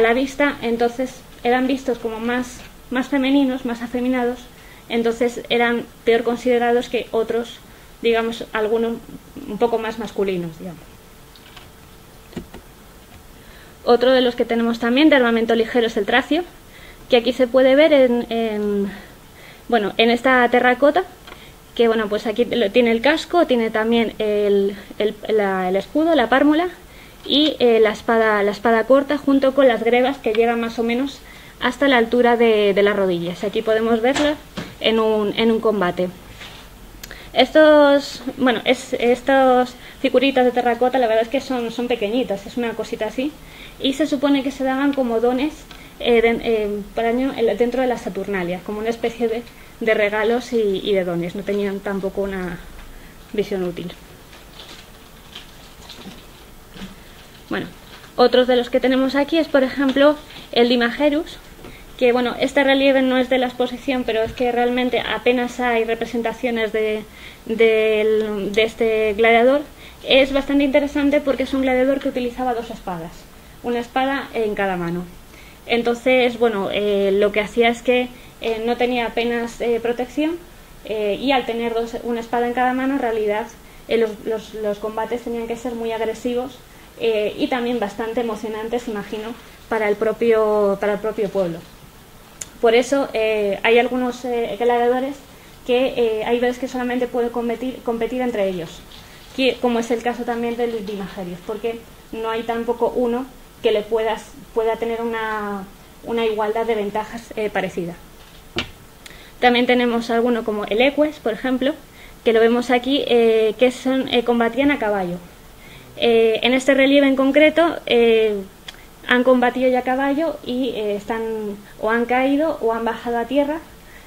la vista, entonces eran vistos como más femeninos, más afeminados, entonces eran peor considerados que otros, digamos, algunos un poco más masculinos, digamos. Otro de los que tenemos también de armamento ligero es el tracio, que aquí se puede ver en esta terracota, que bueno, pues aquí tiene el casco, tiene también el escudo, la pármula y la espada corta, junto con las grebas que llegan más o menos hasta la altura de las rodillas. Aquí podemos verlas en un combate. Estas figuritas de terracota, la verdad es que son pequeñitas, es una cosita así, y se supone que se daban como dones dentro de las Saturnalias, como una especie de regalos y de dones. No tenían tampoco una visión útil. Bueno, otros de los que tenemos aquí es, por ejemplo, el Dimajerus, que bueno, este relieve no es de la exposición, pero es que realmente apenas hay representaciones de este gladiador. Es bastante interesante porque es un gladiador que utilizaba dos espadas, una espada en cada mano. Entonces, bueno, lo que hacía es que no tenía apenas protección, y al tener una espada en cada mano, en realidad los combates tenían que ser muy agresivos y también bastante emocionantes, imagino, para el propio pueblo. Por eso hay algunos gladiadores que hay veces que solamente pueden competir entre ellos, como es el caso también del Dimajerus, porque no hay tampoco uno que le pueda tener una igualdad de ventajas parecida. También tenemos alguno como el Eques, por ejemplo, que lo vemos aquí, que combatían a caballo. En este relieve en concreto han combatido ya a caballo y o han caído o han bajado a tierra,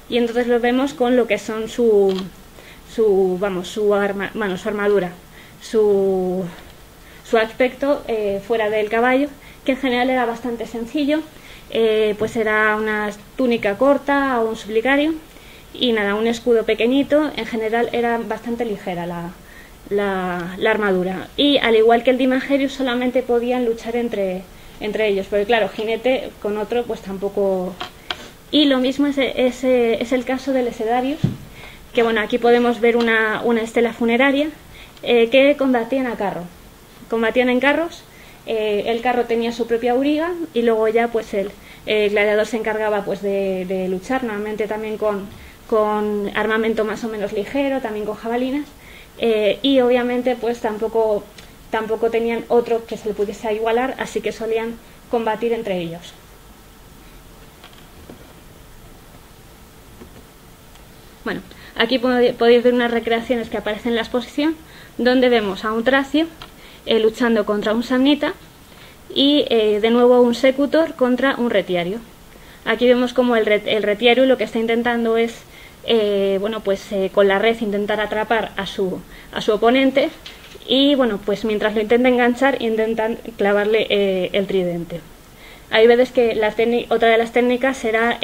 y entonces lo vemos con lo que son su armadura, su aspecto fuera del caballo, que en general era bastante sencillo, pues era una túnica corta o un suplicario y nada, un escudo pequeñito. En general era bastante ligera la armadura, y al igual que el Dimajerus solamente podían luchar entre ellos, porque claro, jinete con otro pues tampoco. Y lo mismo es el caso del Esedarius, que bueno, aquí podemos ver una estela funeraria, que combatían a carro. Combatían en carros, el carro tenía su propia auriga y luego ya pues el gladiador se encargaba pues de luchar, normalmente también con armamento más o menos ligero, también con jabalinas, y obviamente pues tampoco tenían otro que se le pudiese igualar, así que solían combatir entre ellos. Bueno, aquí podéis ver unas recreaciones que aparecen en la exposición, donde vemos a un tracio luchando contra un samnita y de nuevo un secutor contra un retiario. Aquí vemos como el retiario lo que está intentando es con la red intentar atrapar a su oponente, y bueno, pues mientras lo intenta enganchar intentan clavarle el tridente. Hay veces que otra de las técnicas será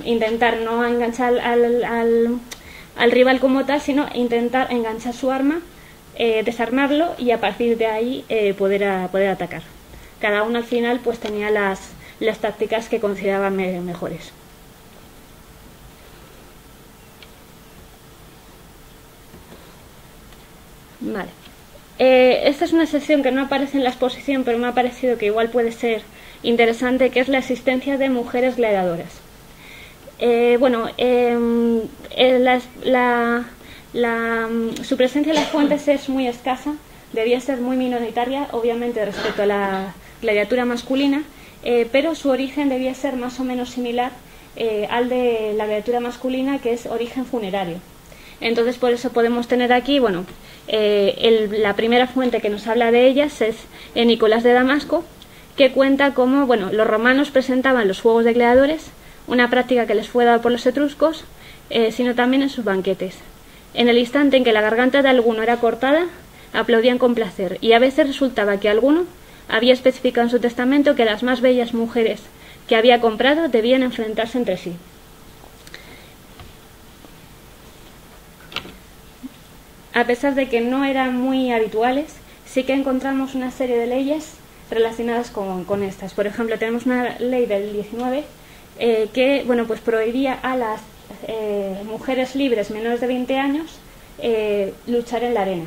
intentar no enganchar al rival como tal, sino intentar enganchar su arma, desarmarlo y a partir de ahí poder atacar. Cada uno al final pues tenía las tácticas que consideraban mejores. Vale. Esta es una sección que no aparece en la exposición, pero me ha parecido que igual puede ser interesante, que es la existencia de mujeres gladiadoras. Su presencia en las fuentes es muy escasa, debía ser muy minoritaria, obviamente, respecto a la gladiatura masculina, pero su origen debía ser más o menos similar al de la gladiatura masculina, que es origen funerario. Entonces, por eso podemos tener aquí, la primera fuente que nos habla de ellas es Nicolás de Damasco, que cuenta cómo los romanos presentaban los juegos de gladiadores, una práctica que les fue dada por los etruscos, sino también en sus banquetes. En el instante en que la garganta de alguno era cortada, aplaudían con placer, y a veces resultaba que alguno, había especificado en su testamento que las más bellas mujeres que había comprado debían enfrentarse entre sí. A pesar de que no eran muy habituales, sí que encontramos una serie de leyes relacionadas con estas. Por ejemplo, tenemos una ley del 19 que pues prohibía a las mujeres libres menores de 20 años luchar en la arena.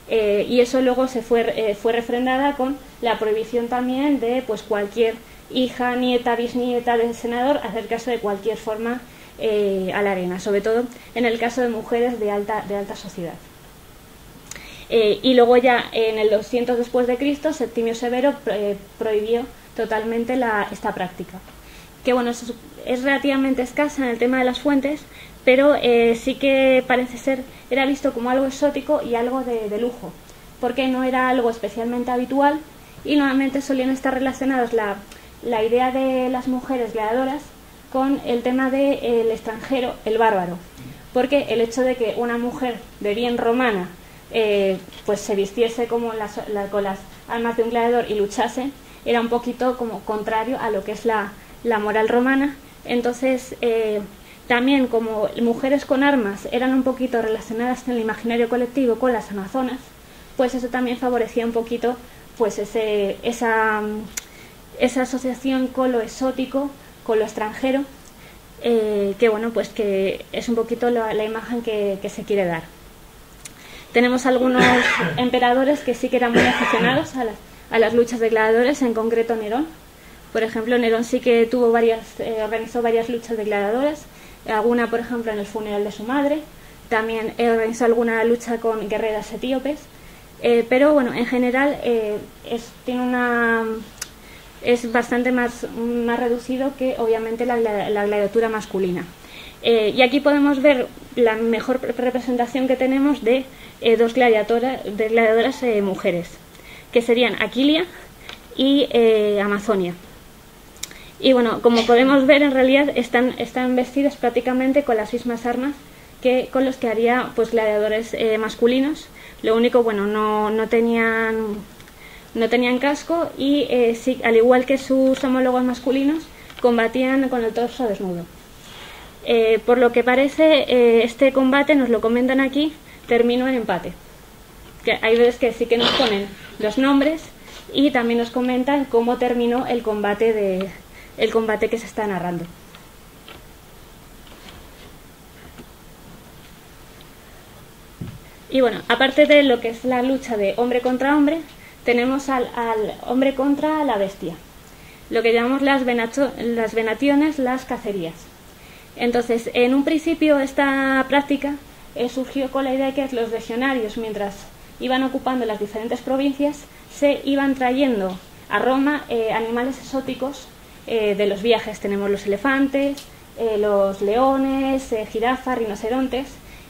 Y eso luego fue refrendada con la prohibición también de cualquier hija, nieta, bisnieta del senador acercarse de cualquier forma a la arena, sobre todo en el caso de mujeres de alta sociedad. Y luego ya en el 200 después de Cristo, Septimio Severo prohibió totalmente esta práctica, que es relativamente escasa en el tema de las fuentes, pero sí que parece ser, era visto como algo exótico y algo de lujo, porque no era algo especialmente habitual y normalmente solían estar relacionados la idea de las mujeres gladiadoras con el tema del extranjero, el bárbaro, porque el hecho de que una mujer de bien romana se vistiese como con las armas de un gladiador y luchase, era un poquito como contrario a lo que es la moral romana. Entonces también, como mujeres con armas eran un poquito relacionadas en el imaginario colectivo con las amazonas, pues eso también favorecía un poquito esa asociación con lo exótico, con lo extranjero, que es un poquito la imagen que se quiere dar. Tenemos algunos emperadores que sí que eran muy aficionados a las luchas de gladiadores, en concreto Nerón. Por ejemplo, Nerón sí que organizó varias luchas de gladiadores, alguna, por ejemplo, en el funeral de su madre. También organizó alguna lucha con guerreras etíopes. Pero en general es bastante más reducido que obviamente la gladiatura masculina. Y aquí podemos ver la mejor representación que tenemos de dos gladiadoras mujeres, que serían Aquilia y Amazonia. Y como podemos ver, en realidad están vestidas prácticamente con las mismas armas que con los que haría gladiadores masculinos. Lo único, no tenían casco y sí, al igual que sus homólogos masculinos, combatían con el torso desnudo. Por lo que parece, este combate, nos lo comentan aquí, terminó en empate. Que hay veces que sí que nos ponen los nombres y también nos comentan cómo terminó el combate que se está narrando. Y aparte de lo que es la lucha de hombre contra hombre, tenemos al hombre contra la bestia, lo que llamamos las venaciones, las cacerías. Entonces, en un principio esta práctica surgió con la idea de que los legionarios, mientras iban ocupando las diferentes provincias, se iban trayendo a Roma animales exóticos de los viajes. Tenemos los elefantes, los leones, jirafas, rinocerontes,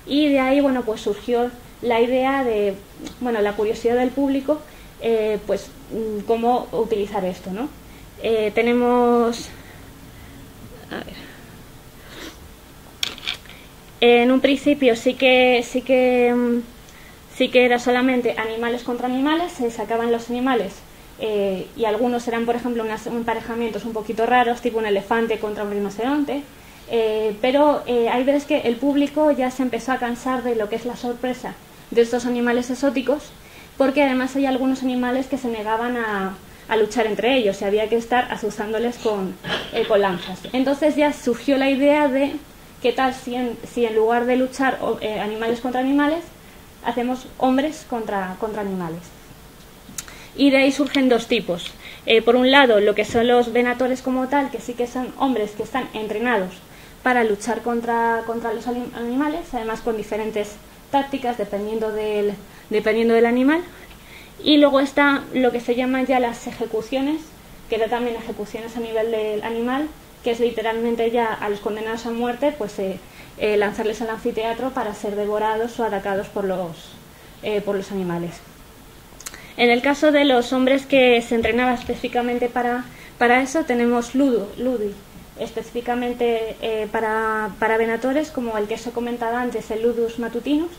y de ahí surgió la idea de, la curiosidad del público, cómo utilizar esto, ¿no? Tenemos, a ver, en un principio sí que era solamente animales contra animales, se sacaban los animales y algunos eran, por ejemplo, unos emparejamientos un poquito raros, tipo un elefante contra un rinoceronte, pero hay veces que el público ya se empezó a cansar de lo que es la sorpresa de estos animales exóticos, porque además hay algunos animales que se negaban a luchar entre ellos y había que estar azuzándoles con lanzas. Entonces ya surgió la idea de qué tal si en lugar de luchar animales contra animales, hacemos hombres contra animales. Y de ahí surgen dos tipos. Por un lado, lo que son los venatores como tal, que sí que son hombres que están entrenados para luchar contra los animales, además con diferentes tácticas dependiendo del animal. Y luego está lo que se llaman ya las ejecuciones, que era también ejecuciones a nivel del animal, que es literalmente ya a los condenados a muerte lanzarles al anfiteatro para ser devorados o atacados por los animales. En el caso de los hombres que se entrenaban específicamente para eso, tenemos ludi, específicamente para venatores, como el que os he comentado antes, el ludus matutinus,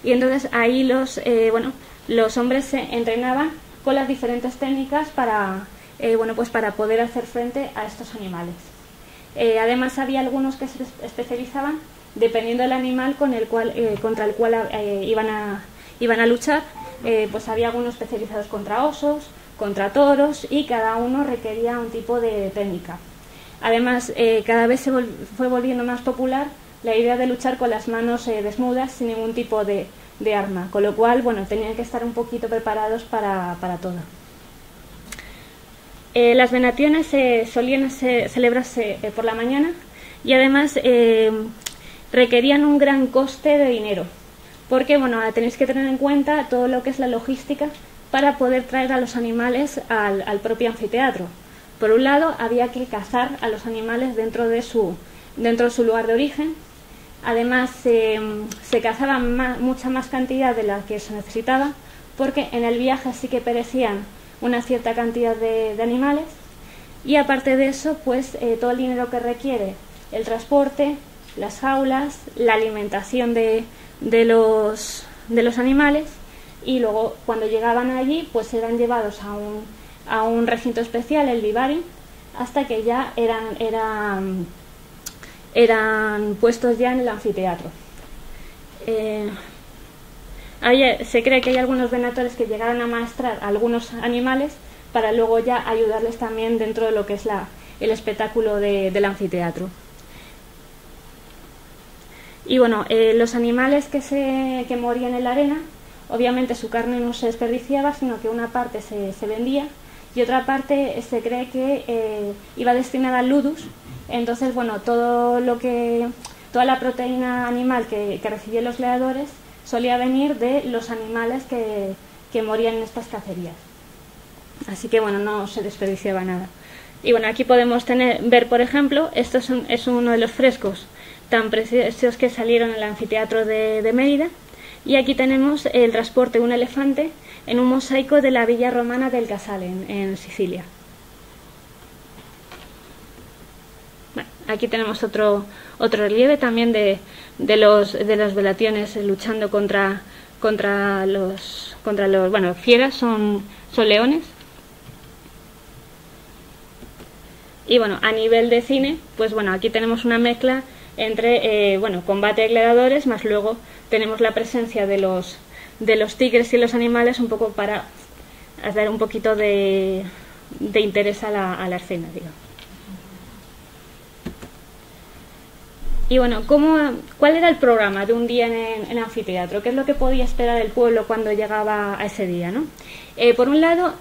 y entonces ahí los hombres se entrenaban con las diferentes técnicas para, pues para poder hacer frente a estos animales. Además había algunos que se especializaban dependiendo del animal contra el cual iban a luchar. Pues había algunos especializados contra osos, contra toros, y cada uno requería un tipo de técnica. Además, cada vez se fue volviendo más popular la idea de luchar con las manos desnudas, sin ningún tipo de arma, con lo cual, bueno, tenían que estar un poquito preparados para todo. Las venaciones solían celebrarse por la mañana, y además requerían un gran coste de dinero, porque, bueno, tenéis que tener en cuenta todo lo que es la logística para poder traer a los animales al propio anfiteatro. Por un lado, había que cazar a los animales dentro de su lugar de origen. Además, se cazaba mucha más cantidad de la que se necesitaba, porque en el viaje sí que perecían una cierta cantidad de animales. Y aparte de eso, pues todo el dinero que requiere el transporte, las jaulas, la alimentación de los animales, y luego cuando llegaban allí pues eran llevados a un recinto especial, el vivarium, hasta que ya eran puestos ya en el anfiteatro. Se cree que hay algunos venatores que llegaron a amaestrar a algunos animales para luego ya ayudarles también dentro de lo que es el espectáculo del anfiteatro. Y bueno, los animales que morían en la arena, obviamente su carne no se desperdiciaba, sino que una parte se vendía y otra parte se cree que iba destinada al ludus. Entonces, bueno, toda la proteína animal que recibían los gladiadores solía venir de los animales que morían en estas cacerías. Así que, bueno, no se desperdiciaba nada. Y bueno, aquí podemos ver, por ejemplo, esto es uno de los frescos tan preciosos que salieron en el anfiteatro de Mérida, y aquí tenemos el transporte de un elefante en un mosaico de la villa romana del Casale, en Sicilia. Bueno, aquí tenemos otro relieve también de los velationes luchando contra los fieras, son leones. Y bueno, a nivel de cine, pues bueno, aquí tenemos una mezcla entre combate de gladiadores, más luego tenemos la presencia de los tigres y los animales, un poco para dar un poquito de interés a la escena, digamos. Y bueno, ¿cuál era el programa de un día en el anfiteatro? ¿Qué es lo que podía esperar el pueblo cuando llegaba a ese día, ¿no? Por un lado,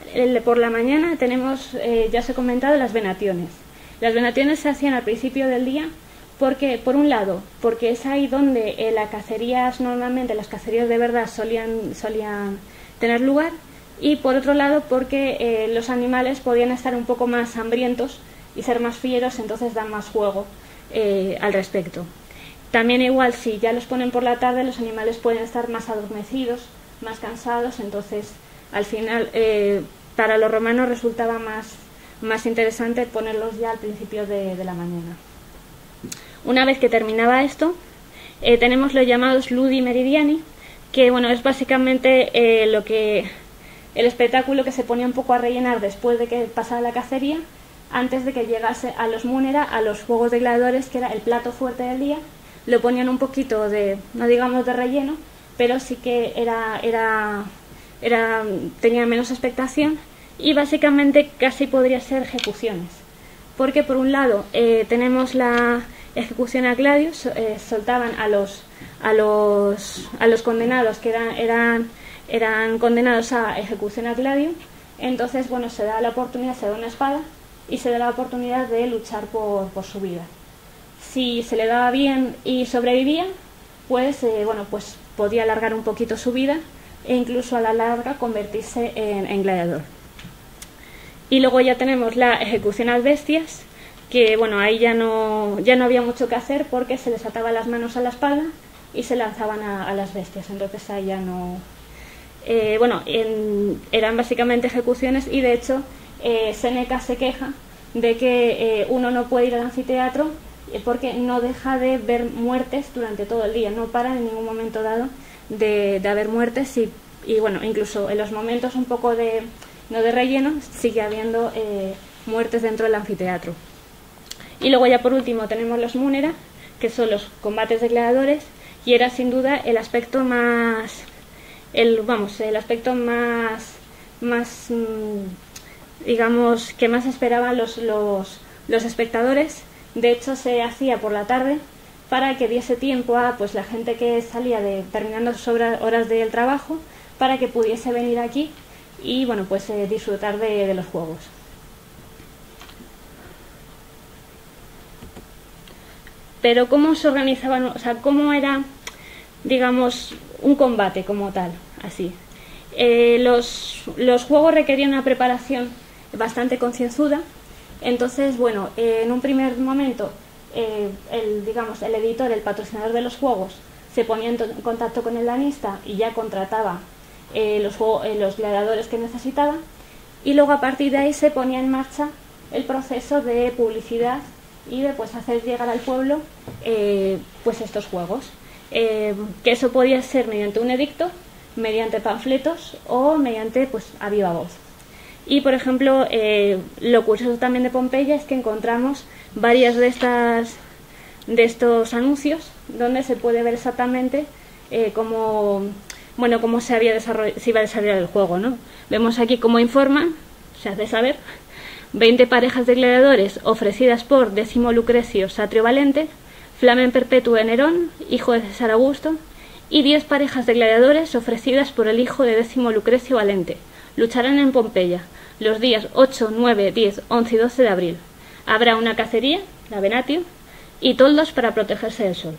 por la mañana tenemos, ya os he comentado, las venaciones. Las venaciones se hacían al principio del día, porque, por un lado, porque es ahí donde las cacerías de verdad solían tener lugar, y por otro lado porque los animales podían estar un poco más hambrientos y ser más fieros, entonces dan más juego al respecto. También igual, si ya los ponen por la tarde, los animales pueden estar más adormecidos, más cansados, entonces al final para los romanos resultaba más interesante ponerlos ya al principio de la mañana. Una vez que terminaba esto, tenemos los llamados ludi meridiani, que bueno, es básicamente el espectáculo que se ponía un poco a rellenar después de que pasara la cacería, antes de que llegase a los múnera, a los juegos de gladiadores, que era el plato fuerte del día. Lo ponían un poquito no digamos de relleno, pero sí que tenía menos expectación, y básicamente casi podría ser ejecuciones, porque por un lado tenemos la ejecución a gladius, soltaban a los condenados que eran condenados a ejecución a gladium. Entonces, bueno, se da la oportunidad, se da una espada y se da la oportunidad de luchar por su vida. Si se le daba bien y sobrevivía, pues podía alargar un poquito su vida e incluso a la larga convertirse en gladiador. Y luego ya tenemos la ejecución a bestias, que bueno, ahí ya no había mucho que hacer, porque se les ataba las manos a la espalda y se lanzaban a las bestias. Entonces ahí ya no... eran básicamente ejecuciones, y de hecho Séneca se queja de que uno no puede ir al anfiteatro porque no deja de ver muertes durante todo el día, no para en ningún momento dado de haber muertes, y bueno, incluso en los momentos un poco de no de relleno, sigue habiendo muertes dentro del anfiteatro. Y luego ya por último tenemos los Múnera, que son los combates de gladiadores, y era sin duda el aspecto más, digamos, que más esperaban los espectadores. De hecho, se hacía por la tarde para que diese tiempo a pues la gente que salía terminando sus horas del trabajo, para que pudiese venir aquí y bueno, pues disfrutar de los juegos. Pero ¿cómo se organizaban? O sea, ¿cómo era, digamos, un combate como tal? Así. Los juegos requerían una preparación bastante concienzuda. Entonces, bueno, en un primer momento, el editor, el patrocinador de los juegos, se ponía en contacto con el lanista y ya contrataba los gladiadores que necesitaba, y luego a partir de ahí se ponía en marcha el proceso de publicidad y de pues hacer llegar al pueblo pues estos juegos, que eso podía ser mediante un edicto, mediante panfletos o mediante pues a viva voz. Y por ejemplo, lo curioso también de Pompeya es que encontramos varias de estos anuncios donde se puede ver exactamente cómo se iba a desarrollar el juego, ¿no? Vemos aquí cómo informan, se hace saber: 20 parejas de gladiadores ofrecidas por Décimo Lucrecio Satrio Valente, Flamen Perpetuo de Nerón, hijo de César Augusto, y 10 parejas de gladiadores ofrecidas por el hijo de Décimo Lucrecio Valente. Lucharán en Pompeya los días 8, 9, 10, 11 y 12 de abril. Habrá una cacería, la venatio, y toldos para protegerse del sol.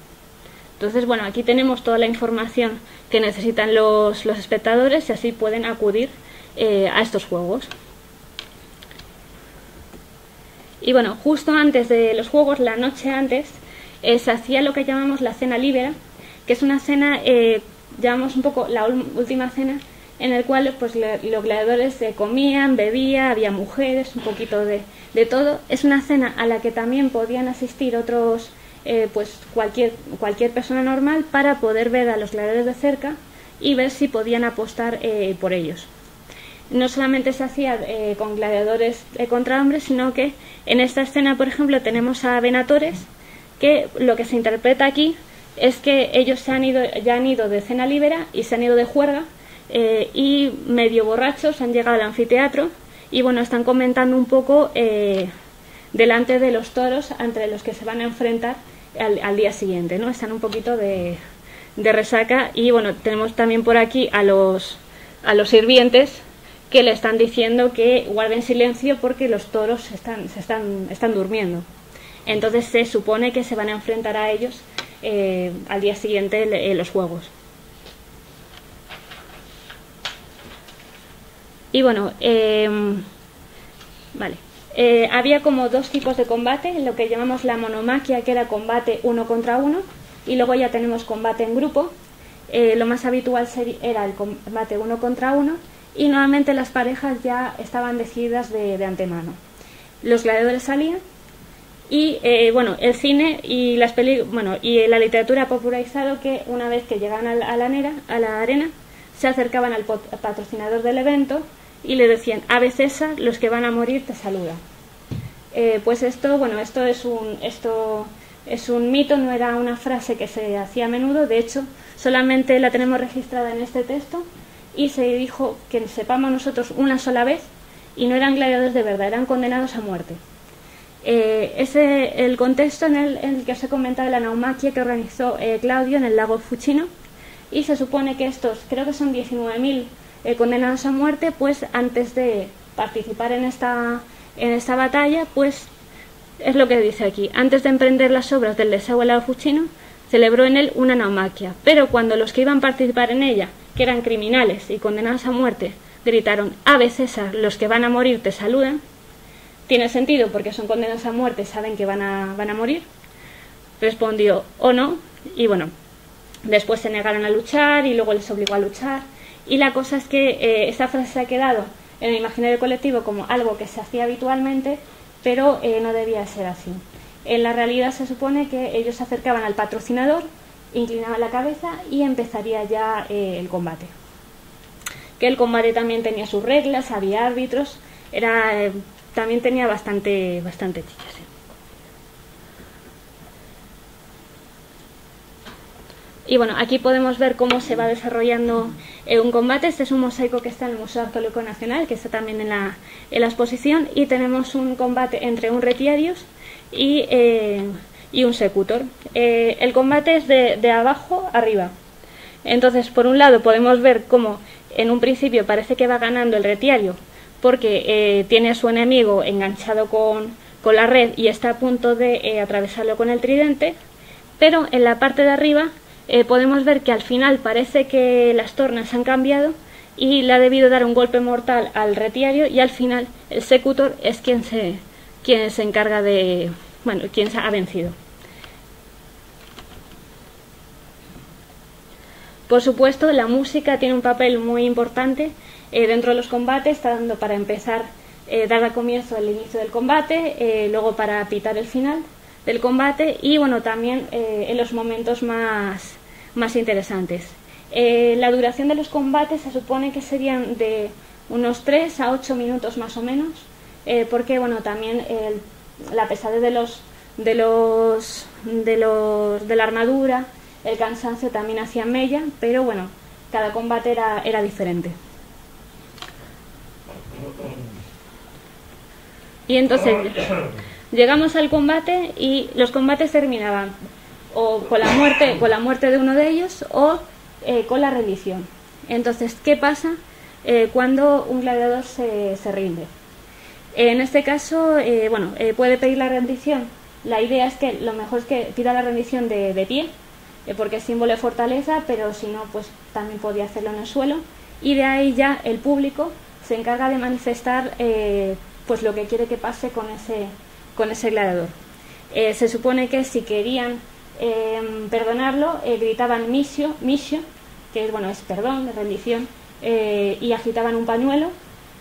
Entonces, bueno, aquí tenemos toda la información que necesitan los espectadores y así pueden acudir a estos juegos. Y bueno, justo antes de los juegos, la noche antes, se hacía lo que llamamos la cena libera, que es una cena, llamamos un poco la última cena, en el cual pues los gladiadores comían, bebían, había mujeres, un poquito de todo. Es una cena a la que también podían asistir otros, pues cualquier persona normal, para poder ver a los gladiadores de cerca y ver si podían apostar por ellos. No solamente se hacía con gladiadores contra hombres, sino que en esta escena, por ejemplo, tenemos a venatores, que lo que se interpreta aquí es que ellos ya han ido de cena libera y se han ido de juerga, y medio borrachos han llegado al anfiteatro y bueno, están comentando un poco delante de los toros entre los que se van a enfrentar al día siguiente, ¿no? Están un poquito de resaca. Y bueno, tenemos también por aquí a los sirvientes que le están diciendo que guarden silencio porque los toros están durmiendo. Entonces se supone que se van a enfrentar a ellos al día siguiente los juegos. Y bueno, había como dos tipos de combate, lo que llamamos la monomaquia, que era combate 1 contra 1, y luego ya tenemos combate en grupo. Lo más habitual era el combate 1 contra 1, y normalmente las parejas ya estaban decididas de antemano. Los gladiadores salían y el cine y y la literatura ha popularizado que una vez que llegaban a la arena, se acercaban al patrocinador del evento y le decían: Ave César, los que van a morir te saludan. Pues esto es un mito, no era una frase que se hacía a menudo. De hecho, solamente la tenemos registrada en este texto, y se dijo que sepamos nosotros una sola vez, y no eran gladiadores de verdad, eran condenados a muerte. El contexto en el que os he comentado, la naumaquia que organizó Claudio en el lago Fucino, y se supone que estos, creo que son 19.000 condenados a muerte, pues antes de participar en esta batalla, pues es lo que dice aquí: antes de emprender las obras del desagüe del lago Fucino, celebró en él una naumaquia, pero cuando los que iban a participar en ella, que eran criminales y condenados a muerte, gritaron: Ave César, los que van a morir te saludan. Tiene sentido, porque son condenados a muerte, saben que van a morir. Respondió: o no. Y bueno, después se negaron a luchar y luego les obligó a luchar. Y la cosa es que esta frase se ha quedado en el imaginario colectivo como algo que se hacía habitualmente, pero no debía ser así. En la realidad se supone que ellos se acercaban al patrocinador, inclinaban la cabeza y empezaría ya el combate. que el combate también tenía sus reglas, había árbitros, también tenía bastante chicha, sí. Y bueno, aquí podemos ver cómo se va desarrollando un combate. Este es un mosaico que está en el Museo Arqueológico Nacional, que está también en la exposición, y tenemos un combate entre un retiarius y un secutor. El combate es de abajo arriba. Entonces, por un lado podemos ver cómo en un principio parece que va ganando el retiario, porque tiene a su enemigo enganchado con la red y está a punto de atravesarlo con el tridente, pero en la parte de arriba podemos ver que al final parece que las tornas han cambiado y le ha debido dar un golpe mortal al retiario, y al final el secutor es quien se encarga de... bueno, quien se ha vencido. Por supuesto, la música tiene un papel muy importante dentro de los combates, tanto para empezar, dar comienzo al inicio del combate, luego para pitar el final del combate, y bueno, también en los momentos más interesantes. La duración de los combates se supone que serían de unos 3 a 8 minutos más o menos, porque bueno, también la pesadez de la armadura, el cansancio también hacía mella, pero bueno, cada combate era diferente. Y entonces llegamos al combate, y los combates terminaban o con la muerte de uno de ellos, o con la rendición. Entonces, ¿qué pasa cuando un gladiador se rinde? En este caso, puede pedir la rendición. La idea es que lo mejor es que pida la rendición de pie, porque es símbolo de fortaleza, pero si no, pues también podía hacerlo en el suelo, y de ahí ya el público se encarga de manifestar pues lo que quiere que pase con ese gladiador. Se supone que si querían perdonarlo, gritaban misio, que es perdón, de rendición, y agitaban un pañuelo,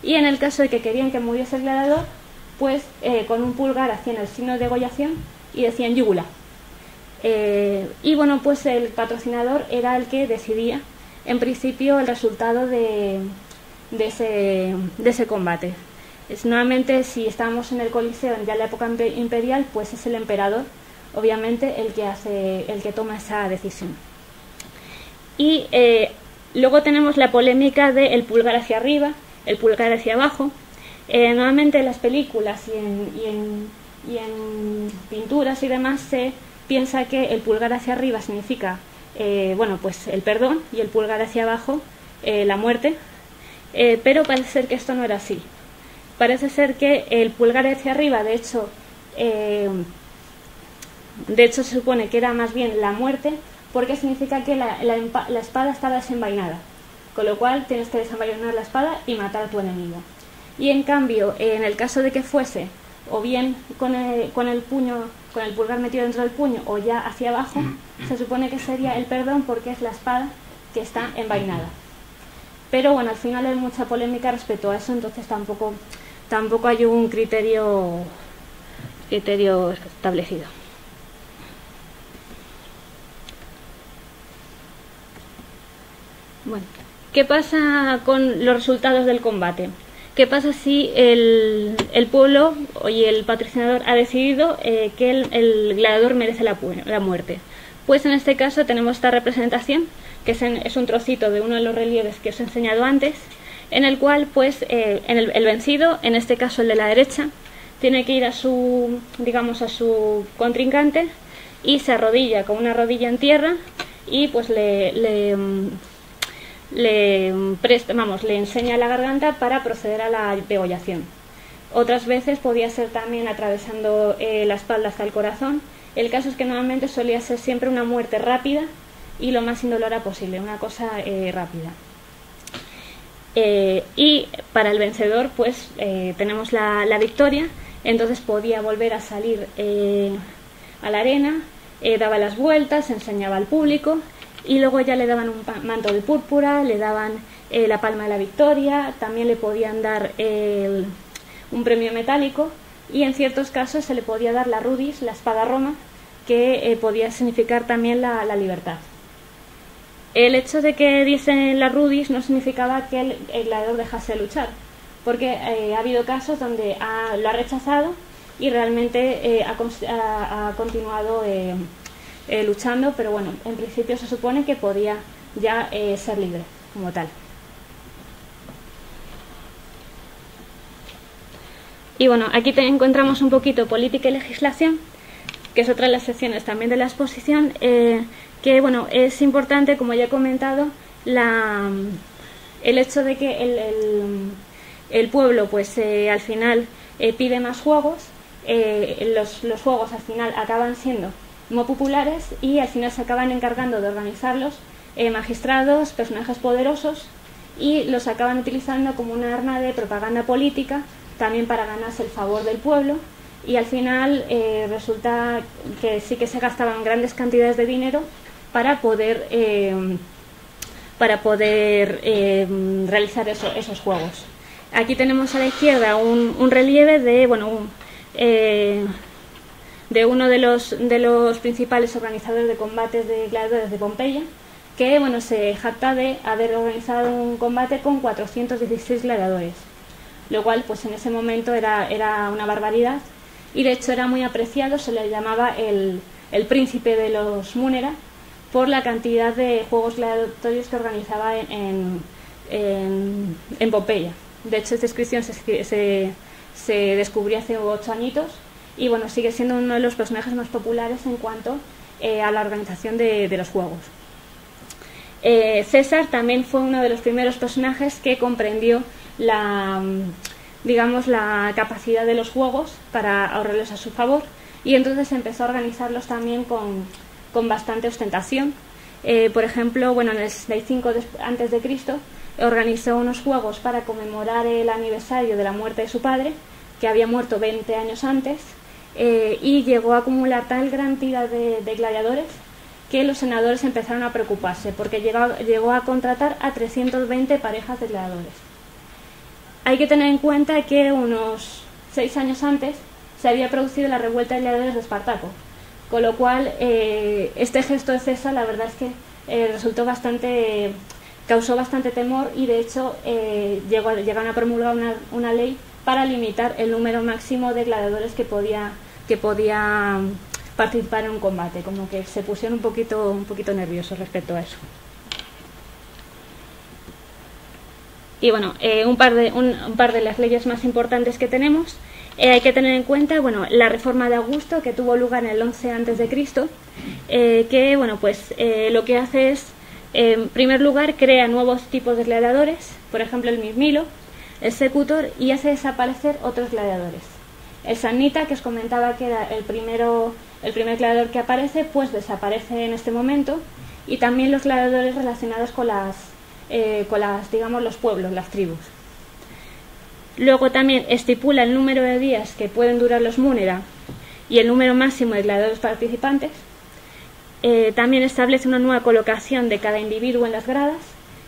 y en el caso de que querían que muriese el gladiador, pues con un pulgar hacían el signo de degollación y decían yugula. Y bueno, pues el patrocinador era el que decidía en principio el resultado de ese combate. Nuevamente, si estábamos en el Coliseo ya en la época imperial, pues es el emperador, obviamente, el que toma esa decisión. Y luego tenemos la polémica del pulgar hacia arriba, el pulgar hacia abajo. Nuevamente en las películas y en pinturas y demás se piensa que el pulgar hacia arriba significa pues el perdón, y el pulgar hacia abajo la muerte, pero parece ser que esto no era así. Parece ser que el pulgar hacia arriba, de hecho se supone que era más bien la muerte, porque significa que la espada estaba desenvainada, con lo cual tienes que desenvainar la espada y matar a tu enemigo. Y en cambio, en el caso de que fuese o bien con el pulgar metido dentro del puño, o ya hacia abajo, se supone que sería el perdón, porque es la espada que está envainada. Pero bueno, al final hay mucha polémica respecto a eso, entonces tampoco hay un criterio establecido. Bueno, ¿qué pasa con los resultados del combate? ¿Qué pasa si el pueblo y el patrocinador ha decidido que el gladiador merece la muerte? Pues en este caso tenemos esta representación, que es un trocito de uno de los relieves que os he enseñado antes, en el cual pues el vencido, en este caso el de la derecha, tiene que ir a su contrincante y se arrodilla con una rodilla en tierra, y pues le enseña la garganta para proceder a la degollación. Otras veces podía ser también atravesando la espalda hasta el corazón. El caso es que normalmente solía ser siempre una muerte rápida y lo más indolora posible, una cosa rápida. Y para el vencedor pues tenemos la victoria. Entonces podía volver a salir a la arena, daba las vueltas, enseñaba al público, y luego ya le daban un manto de púrpura, le daban la palma de la victoria, también le podían dar un premio metálico, y en ciertos casos se le podía dar la rudis, la espada roma, que podía significar también la libertad. el hecho de que diesen las rudis no significaba que el gladiador dejase de luchar, porque ha habido casos donde lo ha rechazado y realmente ha continuado luchando, pero bueno, en principio se supone que podía ya ser libre como tal. Y bueno, aquí encontramos un poquito política y legislación, que es otra de las secciones también de la exposición, que bueno, es importante, como ya he comentado, el hecho de que el pueblo pues al final pide más juegos, los juegos al final acaban siendo muy populares y al final se acaban encargando de organizarlos magistrados, personajes poderosos, y los acaban utilizando como una arma de propaganda política también para ganarse el favor del pueblo, y al final resulta que sí que se gastaban grandes cantidades de dinero para poder realizar esos juegos. Aquí tenemos a la izquierda un relieve de uno de los principales organizadores de combates de gladiadores de Pompeya, que bueno, se jacta de haber organizado un combate con 416 gladiadores, lo cual pues en ese momento era una barbaridad, y de hecho era muy apreciado, se le llamaba el príncipe de los Múnera por la cantidad de juegos gladiatorios que organizaba en Pompeya. De hecho, esta inscripción se descubrió hace 8 añitos y bueno, sigue siendo uno de los personajes más populares en cuanto a la organización de los juegos. César también fue uno de los primeros personajes que comprendió la capacidad de los juegos para ahorrarlos a su favor, y entonces empezó a organizarlos también con bastante ostentación. Por ejemplo, bueno, en el 65 a.C. organizó unos juegos para conmemorar el aniversario de la muerte de su padre, que había muerto 20 años antes, y llegó a acumular tal cantidad de gladiadores que los senadores empezaron a preocuparse, porque llegó a contratar a 320 parejas de gladiadores. Hay que tener en cuenta que unos 6 años antes se había producido la revuelta de gladiadores de Espartaco, con lo cual este gesto de César, la verdad es que causó bastante temor, y de hecho llegaron a promulgar una ley para limitar el número máximo de gladiadores que podía participar en un combate, como que se pusieron un poquito nerviosos respecto a eso. Y bueno, un par de las leyes más importantes que tenemos. Hay que tener en cuenta, bueno, la reforma de Augusto, que tuvo lugar en el 11 a.C., que bueno, pues lo que hace es, en primer lugar, crea nuevos tipos de gladiadores, por ejemplo el Mirmilo, el Secutor, y hace desaparecer otros gladiadores. El Samnita, que os comentaba que era el primer gladiador que aparece, pues desaparece en este momento, y también los gladiadores relacionados con los pueblos, las tribus. Luego también estipula el número de días que pueden durar los Múnera y el número máximo de gladiadores participantes. También establece una nueva colocación de cada individuo en las gradas,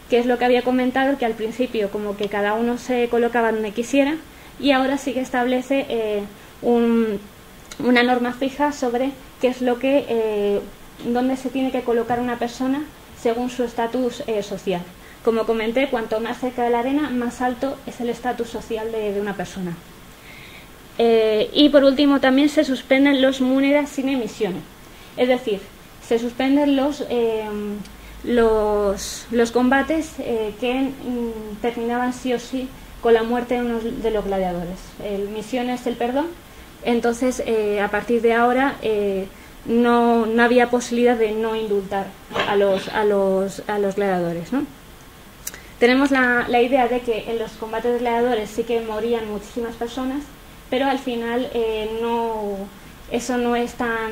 que es lo que había comentado, que al principio como que cada uno se colocaba donde quisiera, y ahora sí que establece una norma fija sobre qué es lo que dónde se tiene que colocar una persona según su estatus social. Como comenté, cuanto más cerca de la arena, más alto es el estatus social de una persona. Y por último, también se suspenden los Múnera sin emisiones. Es decir, se suspenden los combates que terminaban sí o sí con la muerte de uno de los gladiadores. El misión es el perdón. Entonces, a partir de ahora, no había posibilidad de no indultar a los gladiadores, ¿no? Tenemos la idea de que en los combates de gladiadores sí que morían muchísimas personas, pero al final eso no es tan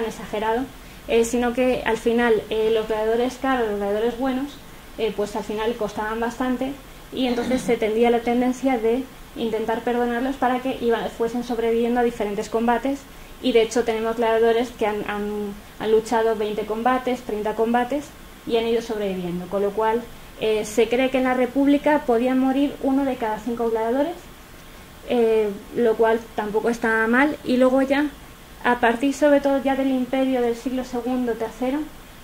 exagerado, sino que al final los gladiadores caros, los gladiadores buenos, pues al final costaban bastante, y entonces se tendía la tendencia de intentar perdonarlos para que fuesen sobreviviendo a diferentes combates, y de hecho tenemos gladiadores que han luchado 20 combates, 30 combates y han ido sobreviviendo, con lo cual se cree que en la República podían morir 1 de cada 5 gladiadores, lo cual tampoco está mal. Y luego ya, a partir sobre todo ya del Imperio del siglo II, III,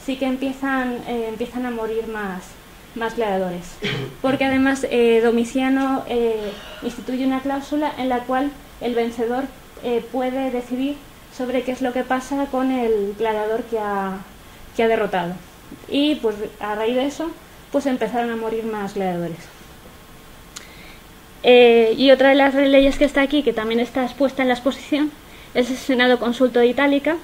sí que empiezan a morir más gladiadores. Porque además Domiciano instituye una cláusula en la cual el vencedor puede decidir sobre qué es lo que pasa con el gladiador que ha derrotado. Y pues a raíz de eso pues empezaron a morir más gladiadores. Y otra de las leyes que está aquí, que también está expuesta en la exposición, es el Senado Consulto de Itálica,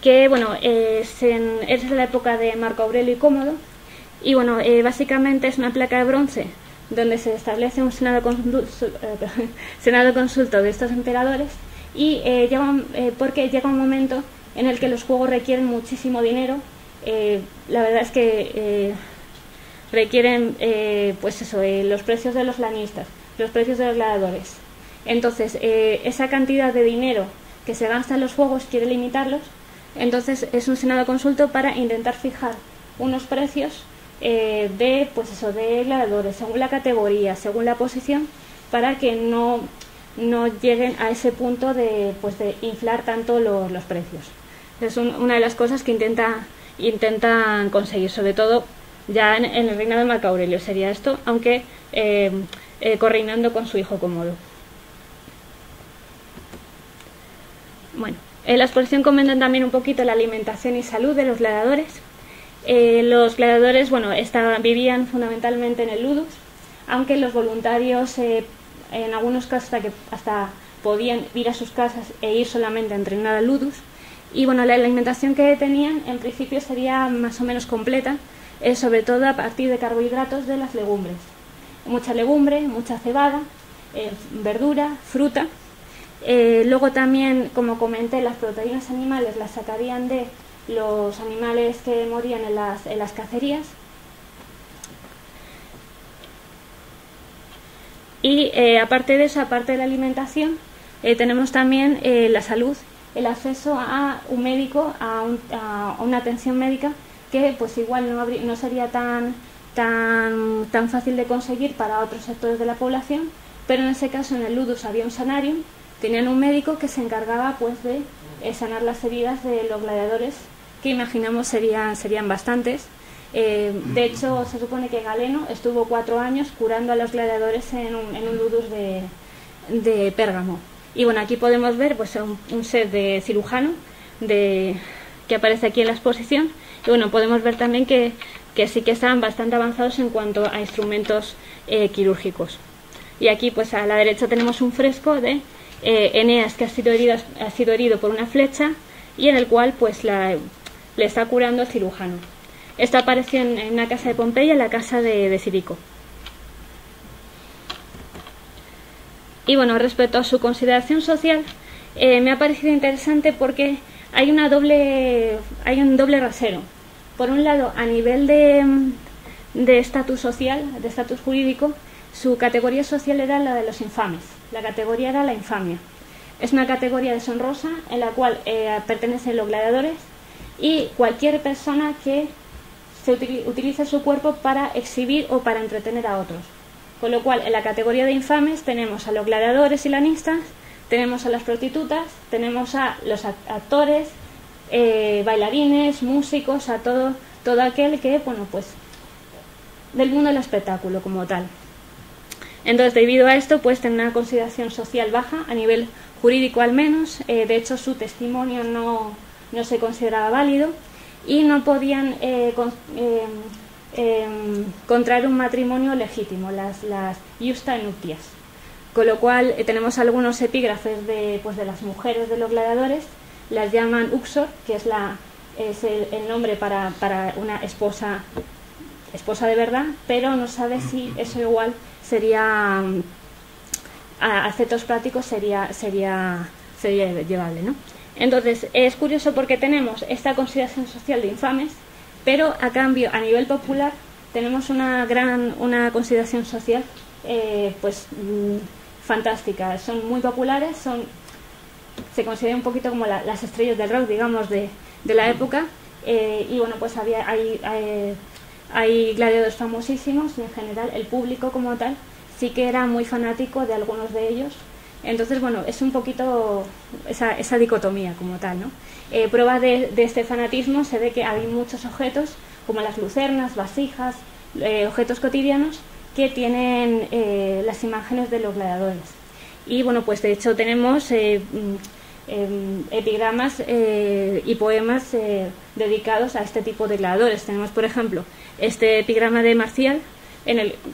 que bueno, es de la época de Marco Aurelio y Cómodo, y bueno, básicamente es una placa de bronce donde se establece un Senado Consulto de estos emperadores, y porque llega un momento en el que los juegos requieren muchísimo dinero. La verdad es que requieren pues eso, los precios de los lanistas, los precios de los gladiadores. Entonces esa cantidad de dinero que se gasta en los juegos quiere limitarlos. Entonces es un Senado Consulto para intentar fijar unos precios de gladiadores según la categoría, según la posición, para que no lleguen a ese punto de inflar tanto los precios. Es una de las cosas que intentan conseguir, sobre todo ya en el reinado de Marco Aurelio sería esto, aunque correinando con su hijo Cómodo. Bueno, en la exposición comentan también un poquito la alimentación y salud de los gladiadores. Los gladiadores, bueno, vivían fundamentalmente en el ludus, aunque los voluntarios en algunos casos hasta podían ir a sus casas e ir solamente a entrenar al ludus. Y bueno, la alimentación que tenían en principio sería más o menos completa, sobre todo a partir de carbohidratos de las legumbres. Mucha legumbre, mucha cebada, verdura, fruta. Luego también, como comenté, las proteínas animales las sacarían de los animales que morían en las cacerías. Y aparte de eso, aparte de la alimentación, tenemos también la salud, el acceso a un médico, a una atención médica que pues igual no sería tan fácil de conseguir para otros sectores de la población, pero en ese caso en el ludus había un sanarium, tenían un médico que se encargaba pues de sanar las heridas de los gladiadores, que imaginamos serían bastantes. De hecho, se supone que Galeno estuvo 4 años curando a los gladiadores en un ludus de Pérgamo. Y bueno, aquí podemos ver pues un set de cirujano que aparece aquí en la exposición. Y bueno, podemos ver también que sí que estaban bastante avanzados en cuanto a instrumentos quirúrgicos. Y aquí pues a la derecha tenemos un fresco de Eneas, que ha sido herido por una flecha, y en el cual pues le está curando el cirujano. Esto apareció en una casa de Pompeya, en la casa de Cirico. Y bueno, respecto a su consideración social, me ha parecido interesante porque hay un doble rasero. Por un lado, a nivel de estatus social, de estatus jurídico, su categoría social era la de los infames. La categoría era la infamia. Es una categoría deshonrosa en la cual pertenecen los gladiadores y cualquier persona que utilice su cuerpo para exhibir o para entretener a otros. Con lo cual, en la categoría de infames tenemos a los gladiadores y lanistas, tenemos a las prostitutas, tenemos a los actores, bailarines, músicos, a todo aquel que, bueno, pues del mundo del espectáculo como tal. Entonces, debido a esto, pues tiene una consideración social baja, a nivel jurídico al menos. De hecho, su testimonio no se consideraba válido y no podían contraer un matrimonio legítimo, las iusta nuptias. Con lo cual tenemos algunos epígrafes de las mujeres de los gladiadores, las llaman uxor, que es el nombre para una esposa de verdad, pero no sabe si eso igual sería a efectos prácticos sería llevable, ¿no? Entonces es curioso porque tenemos esta consideración social de infames, pero a cambio a nivel popular tenemos una consideración social fantástica. Son muy populares, se consideran un poquito como las estrellas del rock, digamos, de la época, y bueno, pues hay gladiadores famosísimos y en general el público como tal sí que era muy fanático de algunos de ellos. Entonces, bueno, es un poquito esa dicotomía como tal, ¿no? Prueba de este fanatismo se ve que hay muchos objetos, como las lucernas, vasijas, objetos cotidianos, que tienen las imágenes de los gladiadores. Y, bueno, pues de hecho tenemos epigramas y poemas dedicados a este tipo de gladiadores. Tenemos, por ejemplo, este epigrama de Marcial,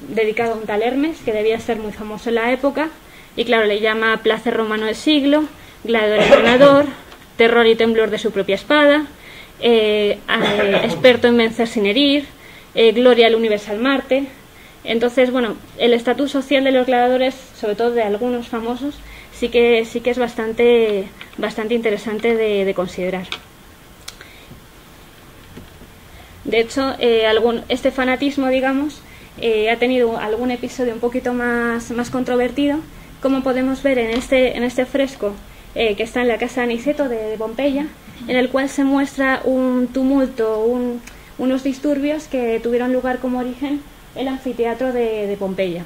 dedicado a un tal Hermes, que debía ser muy famoso en la época, y claro, le llama placer romano del siglo, gladiador entrenador, terror y temblor de su propia espada, experto en vencer sin herir, gloria al universal Marte. Entonces, bueno, el estatus social de los gladiadores, sobre todo de algunos famosos, sí que es bastante interesante de considerar. De hecho, este fanatismo, digamos, ha tenido algún episodio un poquito más controvertido, como podemos ver en este fresco que está en la casa de Aniceto de Pompeya, en el cual se muestra un tumulto, unos disturbios que tuvieron lugar como origen el anfiteatro de Pompeya.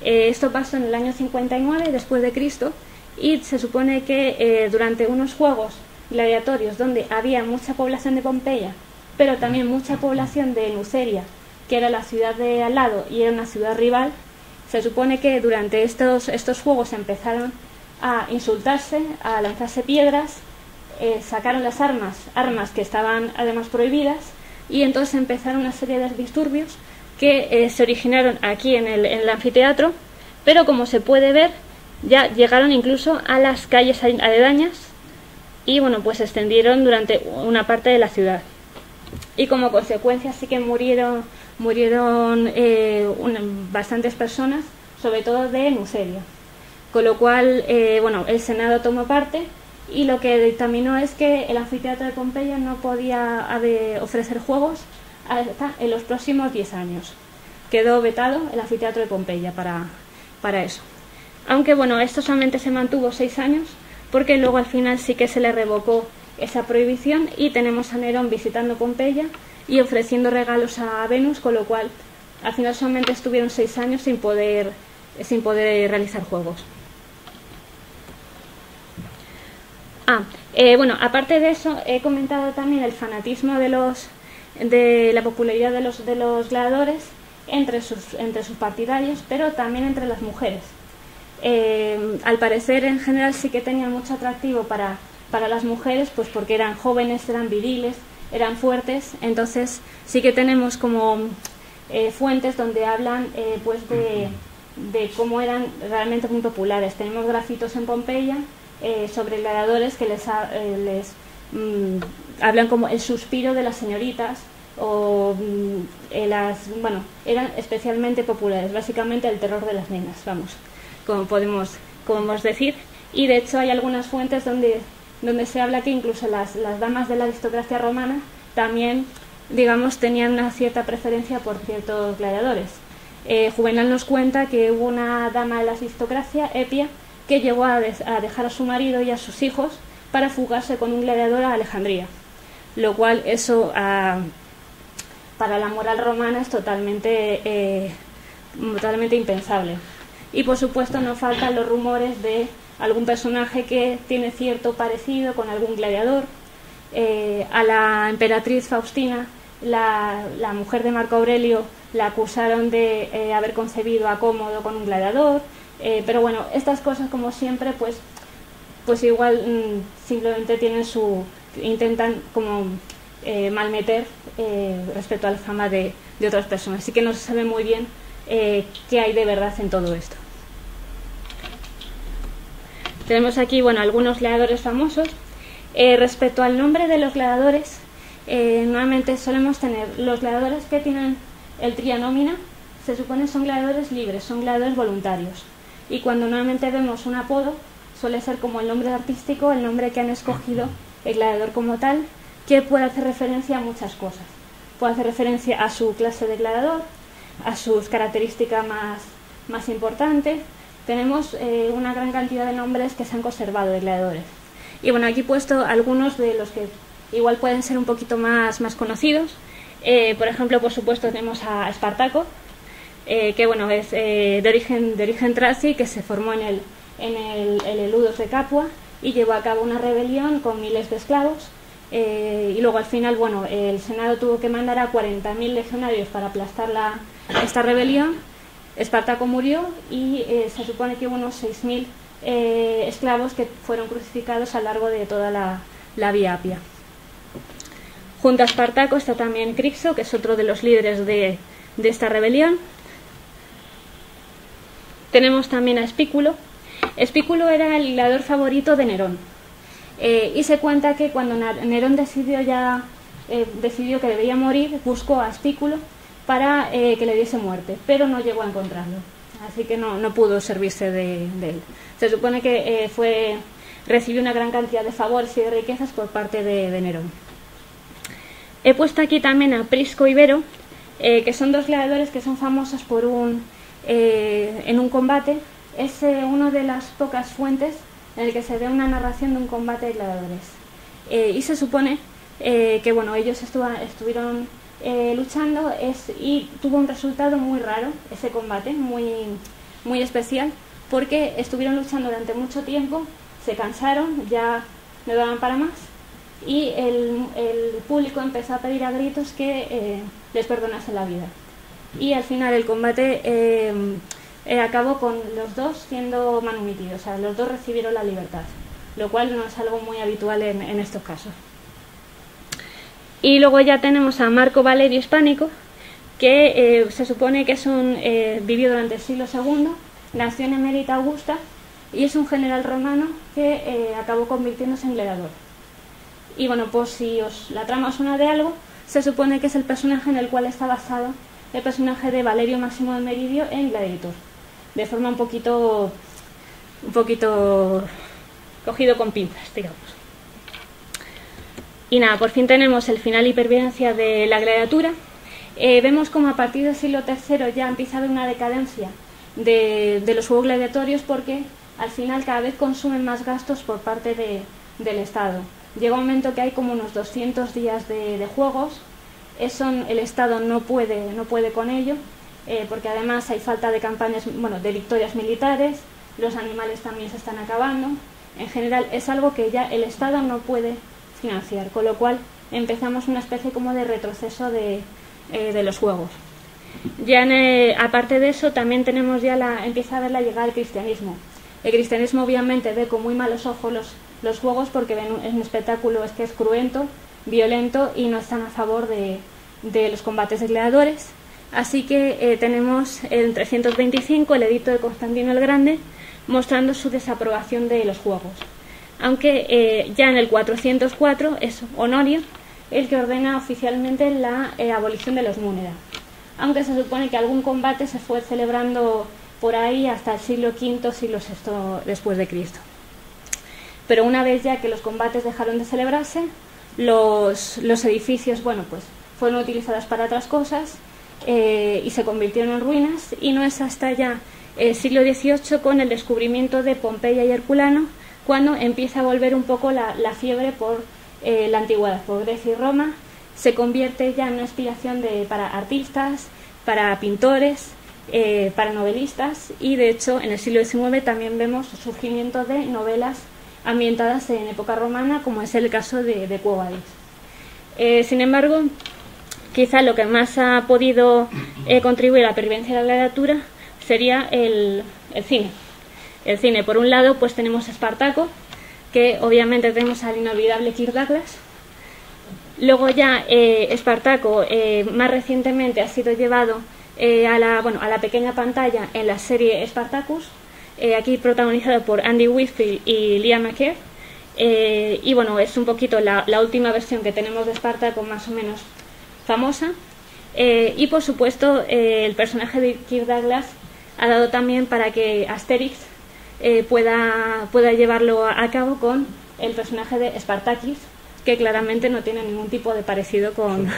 Esto pasó en el año 59 después de Cristo, y se supone que durante unos juegos gladiatorios donde había mucha población de Pompeya, pero también mucha población de Nuceria, que era la ciudad de al lado y era una ciudad rival, se supone que durante estos juegos empezaron a insultarse, a lanzarse piedras, sacaron las armas que estaban además prohibidas, y entonces empezaron una serie de disturbios que se originaron aquí en el anfiteatro, pero como se puede ver, ya llegaron incluso a las calles aledañas y, bueno, pues se extendieron durante una parte de la ciudad. Y como consecuencia sí que murieron bastantes personas, sobre todo de Nuceria. Con lo cual, bueno, el Senado tomó parte, y lo que dictaminó es que el anfiteatro de Pompeya no podía ofrecer juegos hasta en los próximos 10 años. Quedó vetado el anfiteatro de Pompeya para eso. Aunque, bueno, esto solamente se mantuvo 6 años, porque luego al final sí que se le revocó esa prohibición, y tenemos a Nerón visitando Pompeya y ofreciendo regalos a Venus, con lo cual al final solamente estuvieron 6 años sin poder realizar juegos. Bueno, aparte de eso, he comentado también el fanatismo de la popularidad de los gladiadores entre sus partidarios, pero también entre las mujeres. Al parecer, en general, sí que tenían mucho atractivo para las mujeres, pues porque eran jóvenes, eran viriles, eran fuertes. Entonces sí que tenemos como fuentes donde hablan pues de cómo eran realmente muy populares. Tenemos grafitos en Pompeya sobre gladiadores que les hablan como el suspiro de las señoritas, o eran especialmente populares, básicamente el terror de las nenas, vamos, como podemos decir. Y de hecho hay algunas fuentes donde se habla que incluso las damas de la aristocracia romana también, digamos, tenían una cierta preferencia por ciertos gladiadores. Juvenal nos cuenta que hubo una dama de la aristocracia, Epia, que llegó a dejar a su marido y a sus hijos para fugarse con un gladiador a Alejandría, lo cual eso para la moral romana es totalmente impensable. Y por supuesto no faltan los rumores de algún personaje que tiene cierto parecido con algún gladiador. A la emperatriz Faustina, la mujer de Marco Aurelio, la acusaron de haber concebido a Cómodo con un gladiador, pero bueno, estas cosas, como siempre, pues igual simplemente intentan como malmeter respecto a la fama de otras personas. Así que no se sabe muy bien qué hay de verdad en todo esto. Tenemos aquí, bueno, algunos gladiadores famosos. Respecto al nombre de los gladiadores, normalmente solemos tener los gladiadores que tienen el trianómina, se supone son gladiadores libres, son gladiadores voluntarios. Y cuando normalmente vemos un apodo, suele ser como el nombre artístico, el nombre que han escogido el gladiador como tal, que puede hacer referencia a muchas cosas. Puede hacer referencia a su clase de gladiador, a sus características más importantes. Tenemos una gran cantidad de nombres que se han conservado de gladiadores. Y bueno, aquí he puesto algunos de los que igual pueden ser un poquito más conocidos. Por ejemplo, por supuesto, tenemos a Espartaco, que bueno, es de origen traci, que se formó en en el Eludos de Capua y llevó a cabo una rebelión con miles de esclavos. Y luego al final, bueno, el Senado tuvo que mandar a 40.000 legionarios para aplastar esta rebelión. Espartaco murió y se supone que hubo unos 6.000 esclavos que fueron crucificados a lo largo de toda la Vía Apia. Junto a Espartaco está también Crixo, que es otro de los líderes de esta rebelión. Tenemos también a Espículo. Espículo era el gladiador favorito de Nerón. Y se cuenta que cuando Nerón decidió que debía morir, buscó a Espículo para que le diese muerte, pero no llegó a encontrarlo, así que no pudo servirse de él. Se supone que recibió una gran cantidad de favores y de riquezas por parte de Nerón. He puesto aquí también a Prisco y Vero, que son dos gladiadores que son famosos en un combate. Es una de las pocas fuentes en el que se ve una narración de un combate de gladiadores. Y se supone que bueno, ellos estuvieron luchando y tuvo un resultado muy raro ese combate, muy especial, porque estuvieron luchando durante mucho tiempo, se cansaron, ya no daban para más, y el público empezó a pedir a gritos que les perdonase la vida. Y al final el combate acabó con los dos siendo manumitidos, o sea, los dos recibieron la libertad, lo cual no es algo muy habitual en estos casos. Y luego ya tenemos a Marco Valerio Hispánico, que se supone que vivió durante el siglo II, nació en Emérita Augusta y es un general romano que acabó convirtiéndose en gladiador. Y bueno, pues si la trama os suena de algo, se supone que es el personaje en el cual está basado el personaje de Valerio Máximo de Meridio en Gladiator, de forma un poquito cogido con pinzas, digamos. Y nada, por fin tenemos el final y pervivencia de la gladiatura. Vemos como a partir del siglo III ya empieza a haber una decadencia de los juegos gladiatorios, porque al final cada vez consumen más gastos por parte del Estado. Llega un momento que hay como unos 200 días de juegos. El Estado no puede con ello, porque además hay falta de campañas, de victorias militares, los animales también se están acabando. En general es algo que ya el Estado no puede financiar, con lo cual empezamos una especie como de retroceso de los juegos. Ya aparte de eso también tenemos empieza a ver la llegada del cristianismo. El cristianismo obviamente ve con muy malos ojos los juegos, porque ven un espectáculo que es cruento, violento, y no están a favor de los combates de gladiadores. Así que tenemos en 325 el edicto de Constantino el Grande mostrando su desaprobación de los juegos, aunque ya en el 404 es Honorio el que ordena oficialmente la abolición de los múnera, aunque se supone que algún combate se fue celebrando por ahí hasta el siglo V, siglo VI después de Cristo. Pero una vez ya que los combates dejaron de celebrarse, los edificios fueron utilizados para otras cosas y se convirtieron en ruinas, y no es hasta ya el siglo XVIII, con el descubrimiento de Pompeya y Herculano, cuando empieza a volver un poco la fiebre por la antigüedad, por Grecia y Roma. Se convierte ya en una inspiración para artistas, para pintores, para novelistas, y de hecho en el siglo XIX también vemos el surgimiento de novelas ambientadas en época romana, como es el caso de Quo Vadis. Sin embargo, quizá lo que más ha podido contribuir a la pervivencia de la gladiatura sería el cine. El cine, por un lado, pues tenemos Espartaco, que obviamente tenemos al inolvidable Kirk Douglas. Luego ya Espartaco más recientemente ha sido llevado a la pequeña pantalla en la serie Spartacus, aquí protagonizado por Andy Whitfield y Liam McKay. Y bueno, es un poquito la última versión que tenemos de Espartaco, más o menos famosa. Y por supuesto el personaje de Kirk Douglas ha dado también para que Asterix pueda llevarlo a cabo con el personaje de Spartakis, que claramente no tiene ningún tipo de parecido con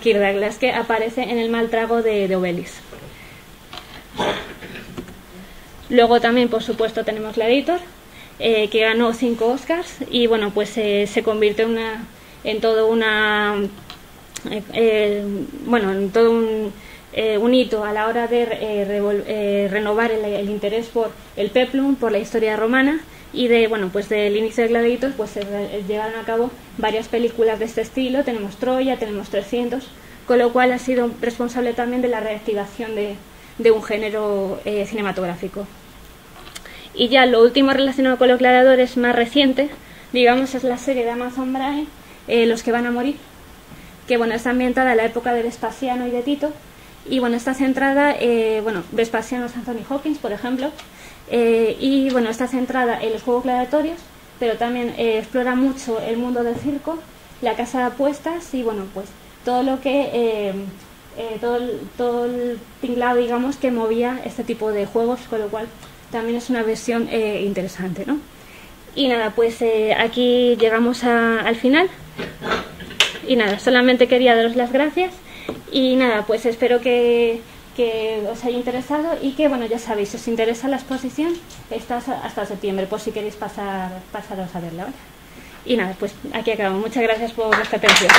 Kirk Douglas, que aparece en el mal trago de Obelix. Luego también, por supuesto, tenemos Gladiator, que ganó 5 Oscars y bueno, pues se convirtió en todo un hito a la hora de renovar el interés por el peplum, por la historia romana, y pues del inicio de Gladiator pues se llevaron a cabo varias películas de este estilo. Tenemos Troya, tenemos 300, con lo cual ha sido responsable también de la reactivación de un género cinematográfico. Y ya lo último relacionado con los gladiadores más reciente, digamos, es la serie de Amazon Prime, Los que van a morir, que está ambientada en la época de Vespasiano y de Tito, y está centrada, Vespasiano es Anthony Hopkins, por ejemplo, y está centrada en los juegos gladiatorios, pero también explora mucho el mundo del circo, la casa de apuestas y pues todo lo que todo el tinglado, digamos, que movía este tipo de juegos, con lo cual también es una versión interesante, ¿no? Y nada, pues aquí llegamos al final. Y nada, solamente quería daros las gracias. Y nada, pues espero que os haya interesado y que, ya sabéis, si os interesa la exposición, está hasta septiembre, por si queréis pasaros a verla, ¿vale? Y nada, pues aquí acabamos. Muchas gracias por vuestra atención.